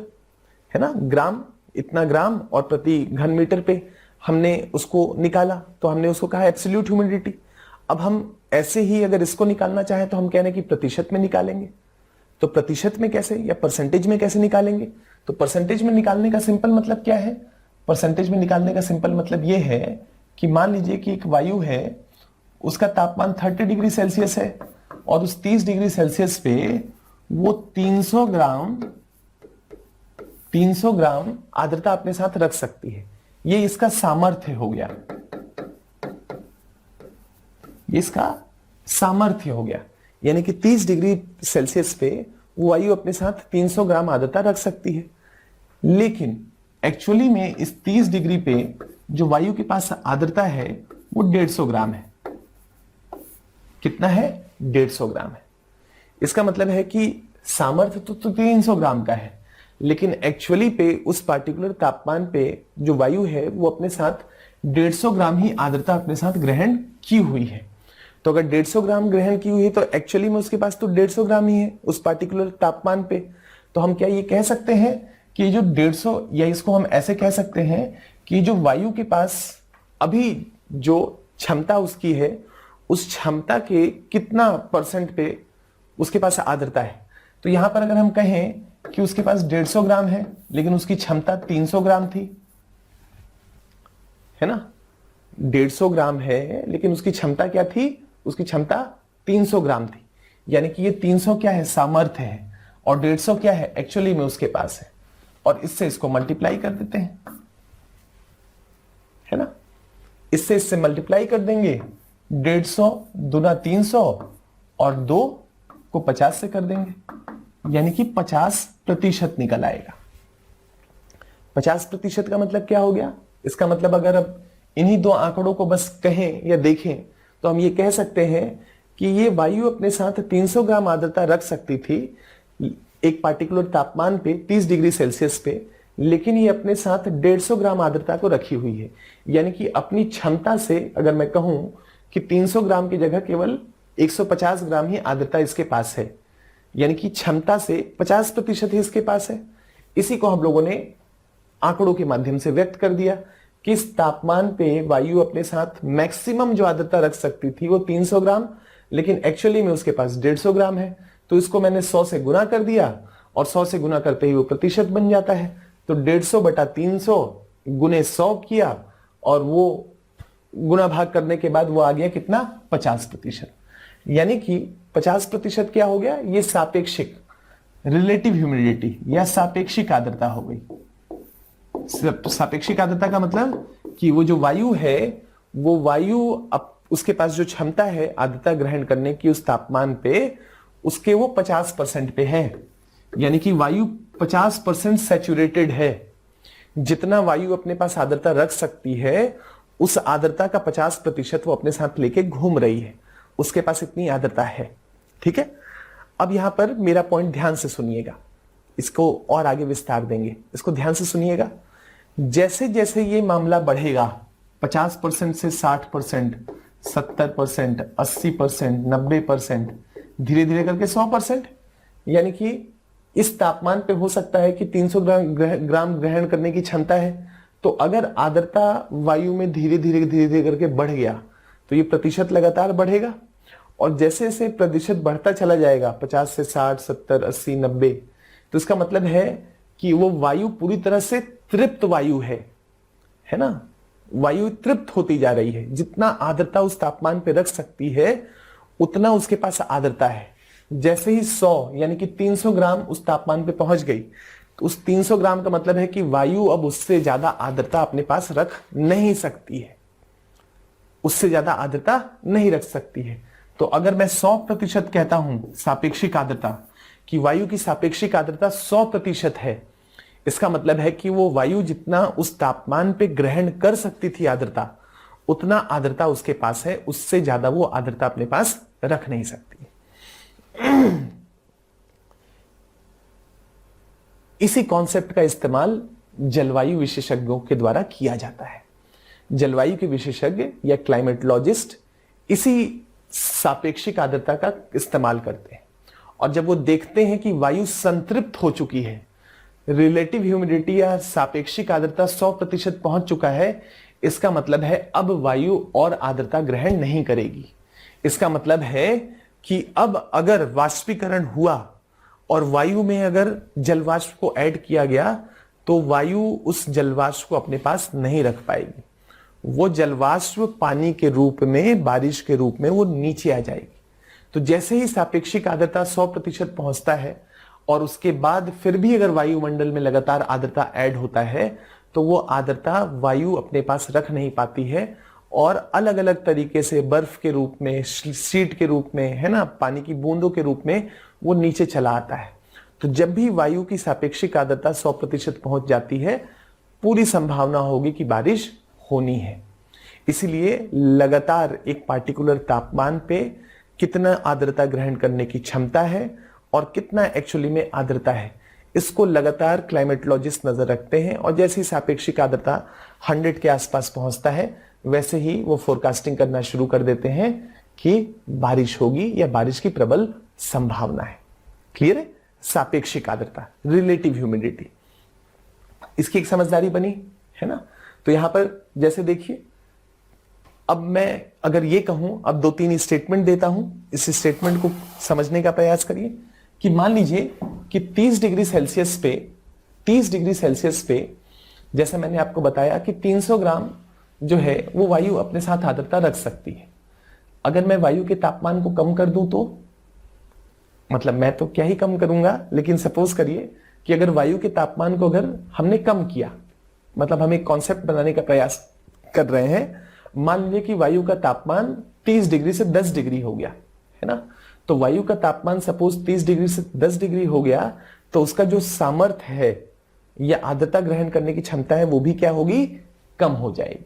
है ना, ग्राम इतना ग्राम और प्रति घन मीटर पे हमने उसको निकाला, तो हमने उसको कहा एब्सोल्यूट ह्यूमिडिटी। अब हम ऐसे ही अगर इसको निकालना चाहें तो हम कह रहे हैं कि प्रतिशत में निकालेंगे। तो प्रतिशत में कैसे, या परसेंटेज में कैसे निकालेंगे? तो परसेंटेज में निकालने का सिंपल मतलब क्या है? परसेंटेज में निकालने का सिंपल मतलब यह है कि मान लीजिए कि एक वायु है, उसका तापमान 30 डिग्री सेल्सियस है और उस 30 डिग्री सेल्सियस पे वो 300 ग्राम आर्द्रता अपने साथ रख सकती है। ये इसका सामर्थ्य हो गया, ये इसका सामर्थ्य हो गया। यानी कि 30 डिग्री सेल्सियस पे वो वायु अपने साथ 300 ग्राम आर्द्रता रख सकती है। लेकिन एक्चुअली में इस 30 डिग्री पे जो वायु के पास आर्द्रता है वो 150 ग्राम है। कितना है? 150 ग्राम है। इसका मतलब है कि सामर्थ्य तो 300 ग्राम का है, लेकिन एक्चुअली पे उस पार्टिकुलर तापमान पे जो वायु है वो अपने साथ 150 ग्राम ही आर्द्रता अपने साथ ग्रहण की हुई है। तो अगर 150 ग्राम ग्रहण की हुई है तो एक्चुअली में उसके पास तो 150 ग्राम ही है उस पार्टिकुलर तापमान पे। तो हम क्या ये कह सकते हैं कि जो 150, या इसको हम ऐसे कह सकते हैं कि जो वायु के पास अभी जो क्षमता उसकी है, उस क्षमता के कितना परसेंट पे उसके पास आर्द्रता है। तो यहां पर अगर हम कहें कि उसके पास 150 ग्राम है लेकिन उसकी क्षमता 300 ग्राम थी, है ना। 150 ग्राम है लेकिन उसकी क्षमता क्या थी, उसकी क्षमता 300 ग्राम थी। यानी कि ये 300 क्या है, सामर्थ्य है, और 150 क्या है, एक्चुअली में उसके पास है। और इससे इसको मल्टीप्लाई कर देते हैं, है ना। इससे मल्टीप्लाई कर देंगे, 150 दूना 300 और 2 को 50 से कर देंगे, यानी कि 50% निकल आएगा। 50% का मतलब क्या हो गया, इसका मतलब अगर अब इन्हीं दो आंकड़ों को बस कहें या देखें तो हम ये कह सकते हैं कि ये वायु अपने साथ 300 ग्राम आर्द्रता रख सकती थी एक पार्टिकुलर तापमान पे 30 डिग्री सेल्सियस पे, लेकिन ये अपने साथ 150 ग्राम आर्द्रता को रखी हुई है। यानी कि अपनी क्षमता से अगर मैं कहूं कि 300 ग्राम की जगह केवल 150 ग्राम ही आर्द्रता इसके पास है, यानी कि क्षमता से 50% ही इसके पास है। इसी को हम लोगों ने आंकड़ों के माध्यम से व्यक्त कर दिया कि इस तापमान पे वायु अपने साथ मैक्सिमम जो आर्द्रता रख सकती थी वो 300 ग्राम, लेकिन एक्चुअली में उसके पास 150 ग्राम है। तो इसको मैंने 100 से गुना कर दिया और 100 से गुना करते ही वो प्रतिशत बन जाता है। तो 150 बटा 300 गुने 100 किया और वो गुना भाग करने के बाद वो आ गया कितना, 50%। यानी कि 50% क्या हो गया, ये सापेक्षिक रिलेटिव ह्यूमिडिटी या सापेक्षिक आर्द्रता हो गई। सापेक्षिक आर्द्रता का मतलब कि वो जो वायु है, वो वायु अब उसके पास जो क्षमता है आर्द्रता ग्रहण करने की उस तापमान पे, उसके वो 50% पे है। यानी कि वायु 50% सैचुरेटेड है। जितना वायु अपने पास आर्द्रता रख सकती है उस आर्द्रता का 50% वो अपने साथ लेके घूम रही है, उसके पास इतनी आर्द्रता है। ठीक है, अब यहां पर मेरा पॉइंट ध्यान से सुनिएगा, इसको और आगे विस्तार देंगे, इसको ध्यान से सुनिएगा। जैसे जैसे ये मामला बढ़ेगा 50% से 60%, 70%, 80%, 90%, धीरे धीरे करके 100%, यानी कि इस तापमान पे हो सकता है कि 300 ग्राम ग्रहण करने की क्षमता है। तो अगर आर्द्रता वायु में धीरे धीरे करके बढ़ गया तो ये प्रतिशत लगातार बढ़ेगा, और जैसे जैसे प्रतिशत बढ़ता चला जाएगा 50 से 60, 70, 80, 90, तो इसका मतलब है कि वो वायु पूरी तरह से तृप्त वायु है ना। वायु तृप्त होती जा रही है, जितना आर्द्रता उस तापमान पे रख सकती है उतना उसके पास आर्द्रता है। जैसे ही 100 यानी कि 300 ग्राम उस तापमान पे पहुंच गई, तो उस 300 ग्राम का मतलब है कि वायु अब उससे ज्यादा आर्द्रता अपने पास रख नहीं सकती है, उससे ज्यादा आर्द्रता नहीं रख सकती है। तो अगर मैं 100% कहता हूं सापेक्षिक आर्द्रता, कि वायु की सापेक्षिक आर्द्रता 100% है, इसका मतलब है कि वो वायु जितना उस तापमान पे ग्रहण कर सकती थी आर्द्रता, उतना आर्द्रता उसके पास है, उससे ज्यादा वो आर्द्रता अपने पास रख नहीं सकती। इसी कॉन्सेप्ट का इस्तेमाल जलवायु विशेषज्ञों के द्वारा किया जाता है। जलवायु के विशेषज्ञ या क्लाइमेटोलॉजिस्ट इसी सापेक्षिक आर्द्रता का इस्तेमाल करते हैं, और जब वो देखते हैं कि वायु संतृप्त हो चुकी है, रिलेटिव ह्यूमिडिटी या सापेक्षिक आर्द्रता 100% पहुंच चुका है, इसका मतलब है अब वायु और आर्द्रता ग्रहण नहीं करेगी। इसका मतलब है कि अब अगर वाष्पीकरण हुआ और वायु में अगर जलवाष्प को ऐड किया गया तो वायु उस जलवाष्प को अपने पास नहीं रख पाएगी। वो जलवाष्प पानी के रूप में, बारिश के रूप में वो नीचे आ जाएगी। तो जैसे ही सापेक्षिक आर्द्रता 100% पहुंचता है और उसके बाद फिर भी अगर वायुमंडल में लगातार आर्द्रता ऐड होता है तो वो आर्द्रता वायु अपने पास रख नहीं पाती है और अलग अलग तरीके से बर्फ के रूप में, शीट के रूप में, है ना, पानी की बूंदों के रूप में वो नीचे चला आता है। तो जब भी वायु की सापेक्षिक आर्द्रता 100% पहुंच जाती है, पूरी संभावना होगी कि बारिश होनी है। इसलिए लगातार एक पार्टिकुलर तापमान पे कितना आर्द्रता ग्रहण करने की क्षमता है और कितना एक्चुअली में आर्द्रता है, इसको लगातार क्लाइमेटोलॉजिस्ट नजर रखते हैं और जैसे ही सापेक्षिक आर्द्रता 100 के आसपास पहुंचता है वैसे ही वो फोरकास्टिंग करना शुरू कर देते हैं कि बारिश होगी या बारिश की प्रबल संभावना है। क्लियर है? सापेक्षिक आर्द्रता, रिलेटिव ह्यूमिडिटी, इसकी एक समझदारी बनी है ना। तो यहां पर जैसे देखिए, अब मैं अगर ये कहूं, अब 2-3 स्टेटमेंट देता हूं, इस स्टेटमेंट को समझने का प्रयास करिए कि मान लीजिए कि 30 डिग्री सेल्सियस पे जैसा मैंने आपको बताया कि 300 ग्राम जो है वो वायु अपने साथ आर्द्रता रख सकती है। अगर मैं वायु के तापमान को कम कर दूं तो, मतलब मैं तो क्या ही कम करूंगा, लेकिन सपोज करिए कि अगर वायु के तापमान को अगर हमने कम किया, मतलब हम एक कॉन्सेप्ट बनाने का प्रयास कर रहे हैं, मान लीजिए कि वायु का तापमान 30 डिग्री से 10 डिग्री हो गया है ना। तो वायु का तापमान सपोज 30 डिग्री से 10 डिग्री हो गया तो उसका जो सामर्थ्य है या आर्द्रता ग्रहण करने की क्षमता है वो भी क्या होगी, कम हो जाएगी।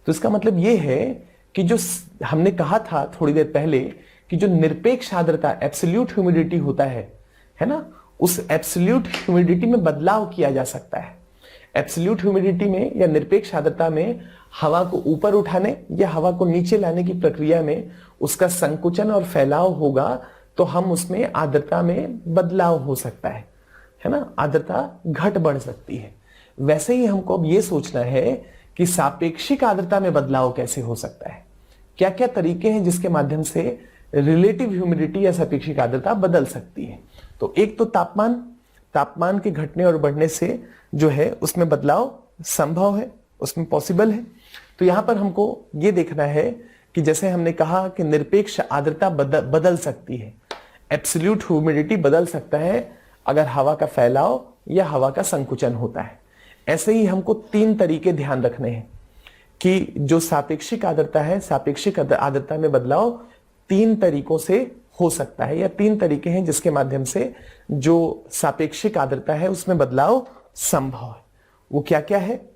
तो इसका मतलब ये है कि जो हमने कहा था थोड़ी देर पहले कि जो निरपेक्ष आर्द्रता एब्सोल्यूट ह्यूमिडिटी होता है ना, उस एब्सोल्यूट ह्यूमिडिटी में बदलाव किया जा सकता है। एब्सोल्यूट ह्यूमिडिटी में या निरपेक्ष आर्द्रता में हवा को ऊपर उठाने या हवा को नीचे लाने की प्रक्रिया में उसका संकुचन और फैलाव होगा तो हम उसमें आर्द्रता में बदलाव हो सकता है ना, आर्द्रता घट बढ़ सकती है। वैसे ही हमको अब ये सोचना है कि सापेक्षिक आर्द्रता में बदलाव कैसे हो सकता है, क्या क्या तरीके हैं जिसके माध्यम से रिलेटिव ह्यूमिडिटी या सापेक्षिक आर्द्रता बदल सकती है। तो एक तो तापमान के घटने और बढ़ने से जो है उसमें बदलाव संभव है, उसमें पॉसिबल है। तो यहां पर हमको ये देखना है कि जैसे हमने कहा कि निरपेक्ष आर्द्रता बदल सकती है, एब्सोल्यूट ह्यूमिडिटी बदल सकता है अगर हवा का फैलाव या हवा का संकुचन होता है। ऐसे ही हमको 3 तरीके ध्यान रखने हैं कि जो सापेक्षिक आर्द्रता है, सापेक्षिक आर्द्रता में बदलाव 3 तरीकों से हो सकता है या 3 तरीके हैं जिसके माध्यम से जो सापेक्षिक आर्द्रता है उसमें बदलाव संभव है। वो क्या क्या है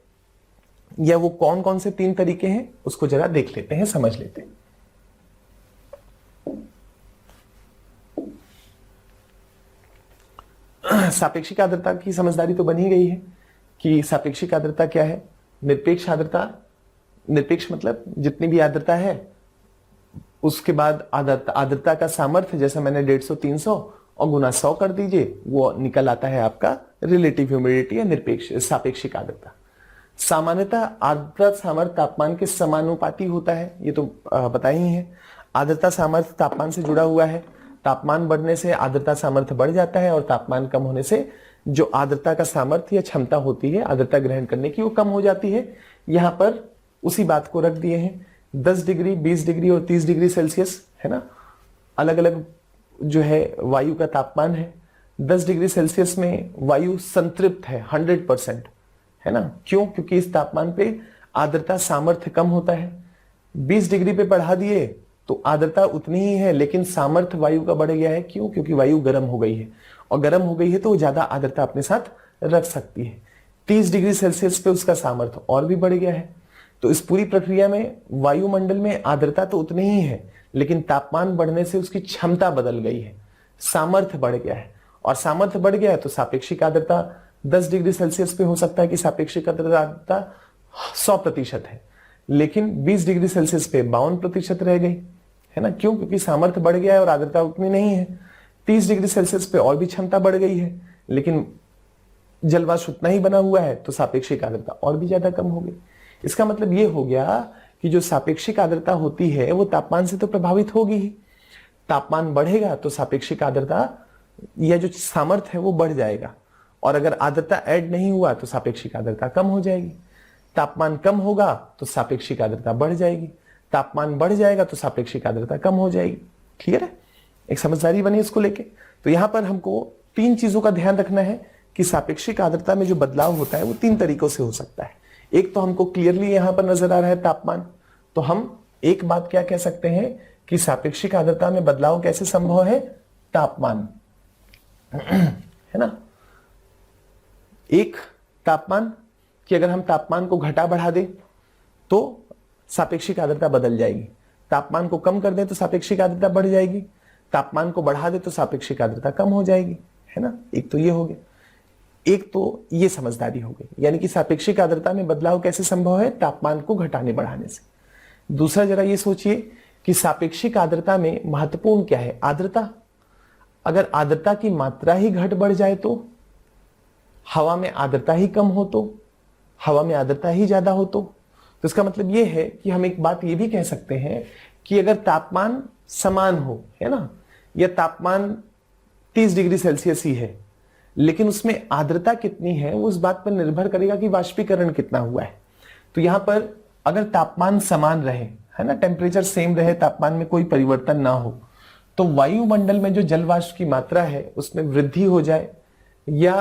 या वो कौन कौन से 3 तरीके हैं उसको जरा देख लेते हैं, समझ लेते हैं। सापेक्षिक आर्द्रता की समझदारी तो बन ही गई है कि सापेक्षिक आर्द्रता क्या है। निरपेक्ष आर्द्रता, निरपेक्ष मतलब जितनी भी आर्द्रता है उसके बाद आर्द्रता का सामर्थ्य, जैसा मैंने 150, 300 और गुना 100 कर दीजिए, वो निकल आता है आपका रिलेटिव ह्यूमिडिटी या निरपेक्ष सापेक्षिक आर्द्रता। सामान्यतः आर्द्रता सामर्थ्य तापमान के समानुपाती होता है, ये तो पता ही है। आर्द्रता सामर्थ्य तापमान से जुड़ा हुआ है, तापमान बढ़ने से आर्द्रता सामर्थ्य बढ़ जाता है और तापमान कम होने से जो आर्द्रता का सामर्थ्य या क्षमता होती है आर्द्रता ग्रहण करने की वो कम हो जाती है। यहां पर उसी बात को रख दिए हैं, 10 डिग्री, 20 डिग्री और 30 डिग्री सेल्सियस है ना, अलग अलग जो है वायु का तापमान है। 10 डिग्री सेल्सियस में वायु संतृप्त है 100% है ना, क्यों? क्योंकि इस तापमान पे आर्द्रता सामर्थ्य कम होता है। 20 डिग्री पे बढ़ा दिए तो आर्द्रता उतनी ही है लेकिन सामर्थ्य वायु का बढ़ गया है, क्यों? क्योंकि वायु गर्म हो गई है और गर्म हो गई है तो ज्यादा आर्द्रता अपने साथ रख सकती है। 30 डिग्री सेल्सियस पे उसका सामर्थ्य और भी बढ़ गया है। तो इस पूरी प्रक्रिया में वायुमंडल में आर्द्रता तो उतनी ही है लेकिन तापमान बढ़ने से उसकी क्षमता बदल गई है, सामर्थ्य बढ़ गया है। और सामर्थ्य बढ़ गया है तो सापेक्षिक आर्द्रता 10 डिग्री सेल्सियस पे हो सकता है कि सापेक्षिक आर्द्रता 100% है, लेकिन 20 डिग्री सेल्सियस पे 52% रह गई है ना, क्यों? क्योंकि सामर्थ्य बढ़ गया है और आर्द्रता उतनी नहीं है। 30 डिग्री सेल्सियस पे और भी क्षमता बढ़ गई है लेकिन जलवाष्प उतना ही बना हुआ है तो सापेक्षिक आर्द्रता और भी ज्यादा कम हो गई। इसका मतलब ये हो गया कि जो सापेक्षिक आर्द्रता होती है वो तापमान से तो प्रभावित होगी ही। तापमान बढ़ेगा तो सापेक्षिक आर्द्रता या जो सामर्थ्य है वो बढ़ जाएगा, और अगर आर्द्रता ऐड नहीं हुआ तो सापेक्षिक आर्द्रता कम हो जाएगी। तापमान कम होगा तो सापेक्षिक आर्द्रता बढ़ जाएगी, तापमान बढ़ जाएगा तो सापेक्षिक आर्द्रता कम हो जाएगी। क्लियर है? एक समझदारी बनी इसको लेके। तो यहां पर हमको 3 चीजों का ध्यान रखना है कि सापेक्षिक आर्द्रता में जो बदलाव होता है वो 3 तरीकों से हो सकता है। एक तो हमको क्लियरली यहां पर नजर आ रहा है तापमान, तो हम एक बात क्या कह सकते हैं कि सापेक्षिक आर्द्रता में बदलाव कैसे संभव है? तापमान है ना। एक तापमान कि अगर हम तापमान को घटा बढ़ा दें तो सापेक्षिक आर्द्रता बदल जाएगी, तापमान को कम कर दें तो सापेक्षिक आर्द्रता बढ़ जाएगी, तापमान को बढ़ा दें तो सापेक्षिक आर्द्रता कम हो जाएगी है ना। एक तो ये हो गया। एक तो ये समझदारी हो गई, यानी कि सापेक्षिक आर्द्रता में बदलाव कैसे संभव है, तापमान को घटाने बढ़ाने से। दूसरा जरा ये सोचिए कि सापेक्षिक आर्द्रता में महत्वपूर्ण क्या है, आर्द्रता। अगर आर्द्रता की मात्रा ही घट बढ़ जाए तो, हवा में आर्द्रता ही कम हो तो, हवा में आर्द्रता ही ज्यादा हो तो इसका मतलब यह है कि हम एक बात ये भी कह सकते हैं कि अगर तापमान समान हो, है ना, या तापमान 30 डिग्री सेल्सियस ही है, लेकिन उसमें आर्द्रता कितनी है वो उस बात पर निर्भर करेगा कि वाष्पीकरण कितना हुआ है। तो यहां पर अगर तापमान समान रहे, है ना, टेम्परेचर सेम रहे, तापमान में कोई परिवर्तन ना हो, तो वायुमंडल में जो जल वाष्प की मात्रा है उसमें वृद्धि हो जाए या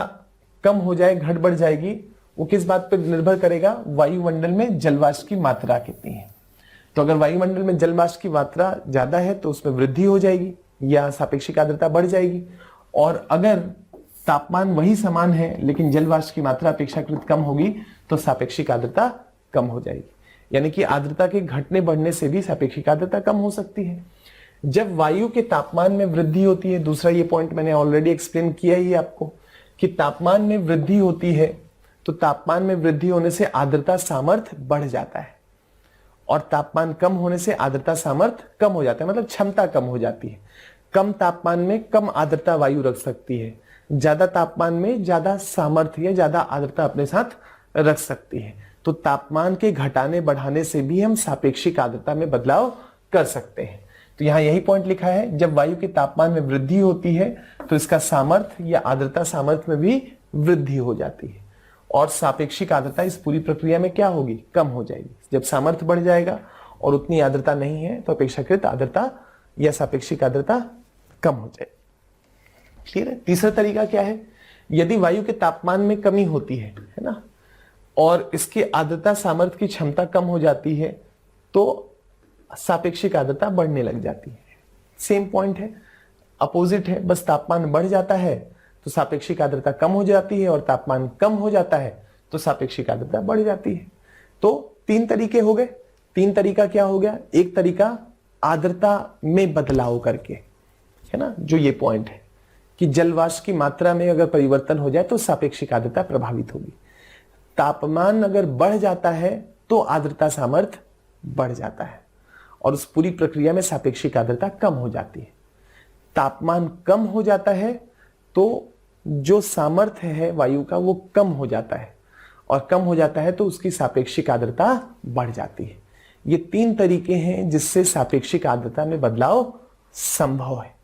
कम हो जाए, घट बढ़ जाएगी, वो किस बात पर निर्भर करेगा, वायुमंडल में जल वाष्प की मात्रा कितनी है। तो अगर वायुमंडल में जल वाष्प की मात्रा ज्यादा है तो उसमें वृद्धि हो जाएगी या सापेक्षिक आर्द्रता बढ़ जाएगी, और अगर तापमान वही समान है लेकिन जल वाष्प की मात्रा अपेक्षाकृत कम होगी तो सापेक्षिक आर्द्रता कम हो जाएगी। यानी कि आर्द्रता के घटने बढ़ने से भी सापेक्षिक आर्द्रता कम हो सकती है। जब वायु के तापमान में वृद्धि होती है, दूसरा ये पॉइंट मैंने ऑलरेडी एक्सप्लेन किया ही आपको कि तापमान में वृद्धि होती है, तो तापमान में वृद्धि होने से आर्द्रता सामर्थ्य बढ़ जाता है, और तापमान कम होने से आर्द्रता सामर्थ्य कम हो जाता है, मतलब क्षमता कम हो जाती है। कम तापमान में कम आर्द्रता वायु रख सकती है, ज्यादा तापमान में ज्यादा सामर्थ्य या ज्यादा आर्द्रता अपने साथ रख सकती है। तो तापमान के घटाने बढ़ाने से भी हम सापेक्षिक आर्द्रता में बदलाव कर सकते हैं। तो यहां यही पॉइंट लिखा है, जब वायु के तापमान में वृद्धि होती है तो इसका सामर्थ्य या आर्द्रता सामर्थ्य में भी वृद्धि हो जाती है, और सापेक्षिक आर्द्रता इस पूरी प्रक्रिया में क्या होगी, कम हो जाएगी। जब सामर्थ्य बढ़ जाएगा और उतनी आर्द्रता नहीं है तो अपेक्षाकृत आर्द्रता या सापेक्षिक आर्द्रता कम हो जाएगी। क्लियर है। तीसरा तरीका क्या है, यदि वायु के तापमान में कमी होती है ना, और इसकी आर्द्रता सामर्थ्य की क्षमता कम हो जाती है तो सापेक्षिक आर्द्रता बढ़ने लग जाती है। सेम पॉइंट है, अपोजिट है, बस तापमान बढ़ जाता है तो सापेक्षिक आर्द्रता कम हो जाती है, और तापमान कम हो जाता है तो सापेक्षिक आर्द्रता बढ़ जाती है। तो तीन तरीके हो गए। तीन तरीका क्या हो गया, एक तरीका आर्द्रता में बदलाव करके, है ना, जो ये पॉइंट है कि जल वाष्प की मात्रा में अगर परिवर्तन हो जाए तो सापेक्षिक आर्द्रता प्रभावित होगी। तापमान अगर बढ़ जाता है तो आर्द्रता सामर्थ्य बढ़ जाता है, और उस पूरी प्रक्रिया में सापेक्षिक आर्द्रता कम हो जाती है। तापमान कम हो जाता है तो जो सामर्थ्य है वायु का वो कम हो जाता है, और कम हो जाता है तो उसकी सापेक्षिक आर्द्रता बढ़ जाती है। ये तीन तरीके हैं जिससे सापेक्षिक आर्द्रता में बदलाव संभव है।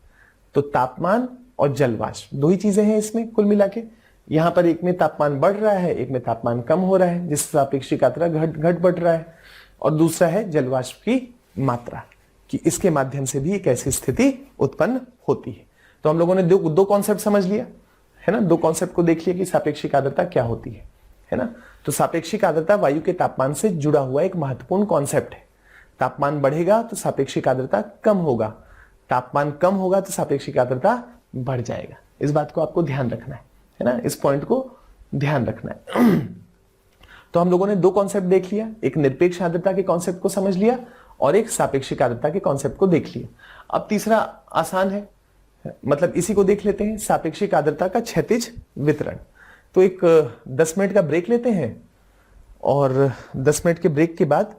तो तापमान और जल वाष्प दो ही चीजें हैं इसमें कुल मिला के। यहां पर एक में तापमान बढ़ रहा है, एक में तापमान कम हो रहा है, जिससे सापेक्षिक आर्द्रता घट बढ़ रहा है, और दूसरा है जल वाष्प की मात्रा, कि इसके माध्यम से भी एक ऐसी स्थिति उत्पन्न होती है। तो हम लोगों ने दो कॉन्सेप्ट समझ लिया, है ना, दो कॉन्सेप्ट को देख लिया कि सापेक्षिक आर्द्रता क्या होती है ना। तो सापेक्षिक आर्द्रता वायु के तापमान से जुड़ा हुआ एक महत्वपूर्ण कॉन्सेप्ट है। तापमान बढ़ेगा तो सापेक्षिक आर्द्रता कम होगा, तापमान कम होगा तो सापेक्षिक आर्द्रता बढ़ जाएगा। इस बात को आपको ध्यान रखना है ना, इस पॉइंट को ध्यान रखना है। तो हम लोगों ने दो कॉन्सेप्ट देख लिया, एक निरपेक्ष आर्द्रता के कॉन्सेप्ट को समझ लिया और एक सापेक्षिक आर्द्रता के कॉन्सेप्ट को देख लिया। अब तीसरा आसान है, मतलब इसी को देख लेते हैं, सापेक्षिक आर्द्रता का क्षैतिज वितरण। तो एक 10 मिनट का ब्रेक लेते हैं, और 10 मिनट के ब्रेक के बाद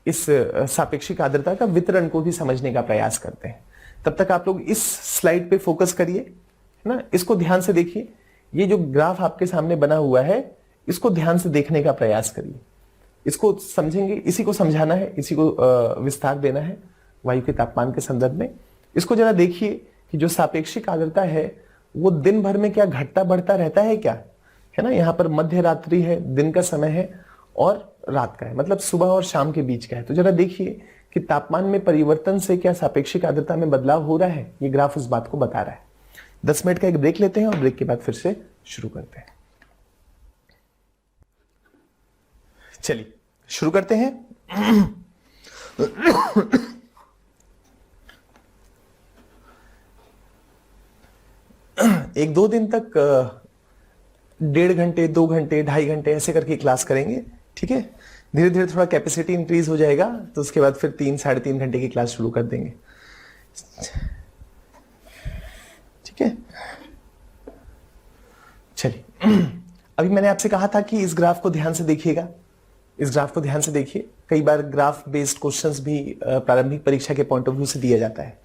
इस सापेक्षिक आर्द्रता का वितरण को भी समझने का प्रयास करते हैं। तब तक आप लोग इस स्लाइड पे फोकस करिए, है ना, इसको ध्यान से देखिए। ये जो ग्राफ आपके सामने बना हुआ है इसको ध्यान से देखने का प्रयास करिए, इसको समझेंगे, इसी को समझाना है, इसी को विस्तार देना है वायु के तापमान के संदर्भ में। इसको जरा देखिए कि जो सापेक्षिक आर्द्रता है वो दिन भर में क्या घटता बढ़ता रहता है क्या, है ना। यहाँ पर मध्य रात्रि है, दिन का समय है, और रात का है, मतलब सुबह और शाम के बीच का है। तो जरा देखिए कि तापमान में परिवर्तन से क्या सापेक्षिक आर्द्रता में बदलाव हो रहा है, ये ग्राफ उस बात को बता रहा है। 10 मिनट का एक ब्रेक लेते हैं और ब्रेक के बाद फिर से शुरू करते हैं। चलिए शुरू करते हैं। एक दो दिन तक 1.5 घंटे, 2 घंटे, 2.5 घंटे ऐसे करके क्लास करेंगे, ठीक है। धीरे धीरे थोड़ा कैपेसिटी इंक्रीज हो जाएगा तो उसके बाद फिर 3 साढ़े 3 घंटे की क्लास शुरू कर देंगे, ठीक है। चलिए अभी मैंने आपसे कहा था कि इस ग्राफ को ध्यान से देखिएगा, इस ग्राफ को ध्यान से देखिए। कई बार ग्राफ बेस्ड क्वेश्चंस भी प्रारंभिक परीक्षा के पॉइंट ऑफ व्यू से दिया जाता है।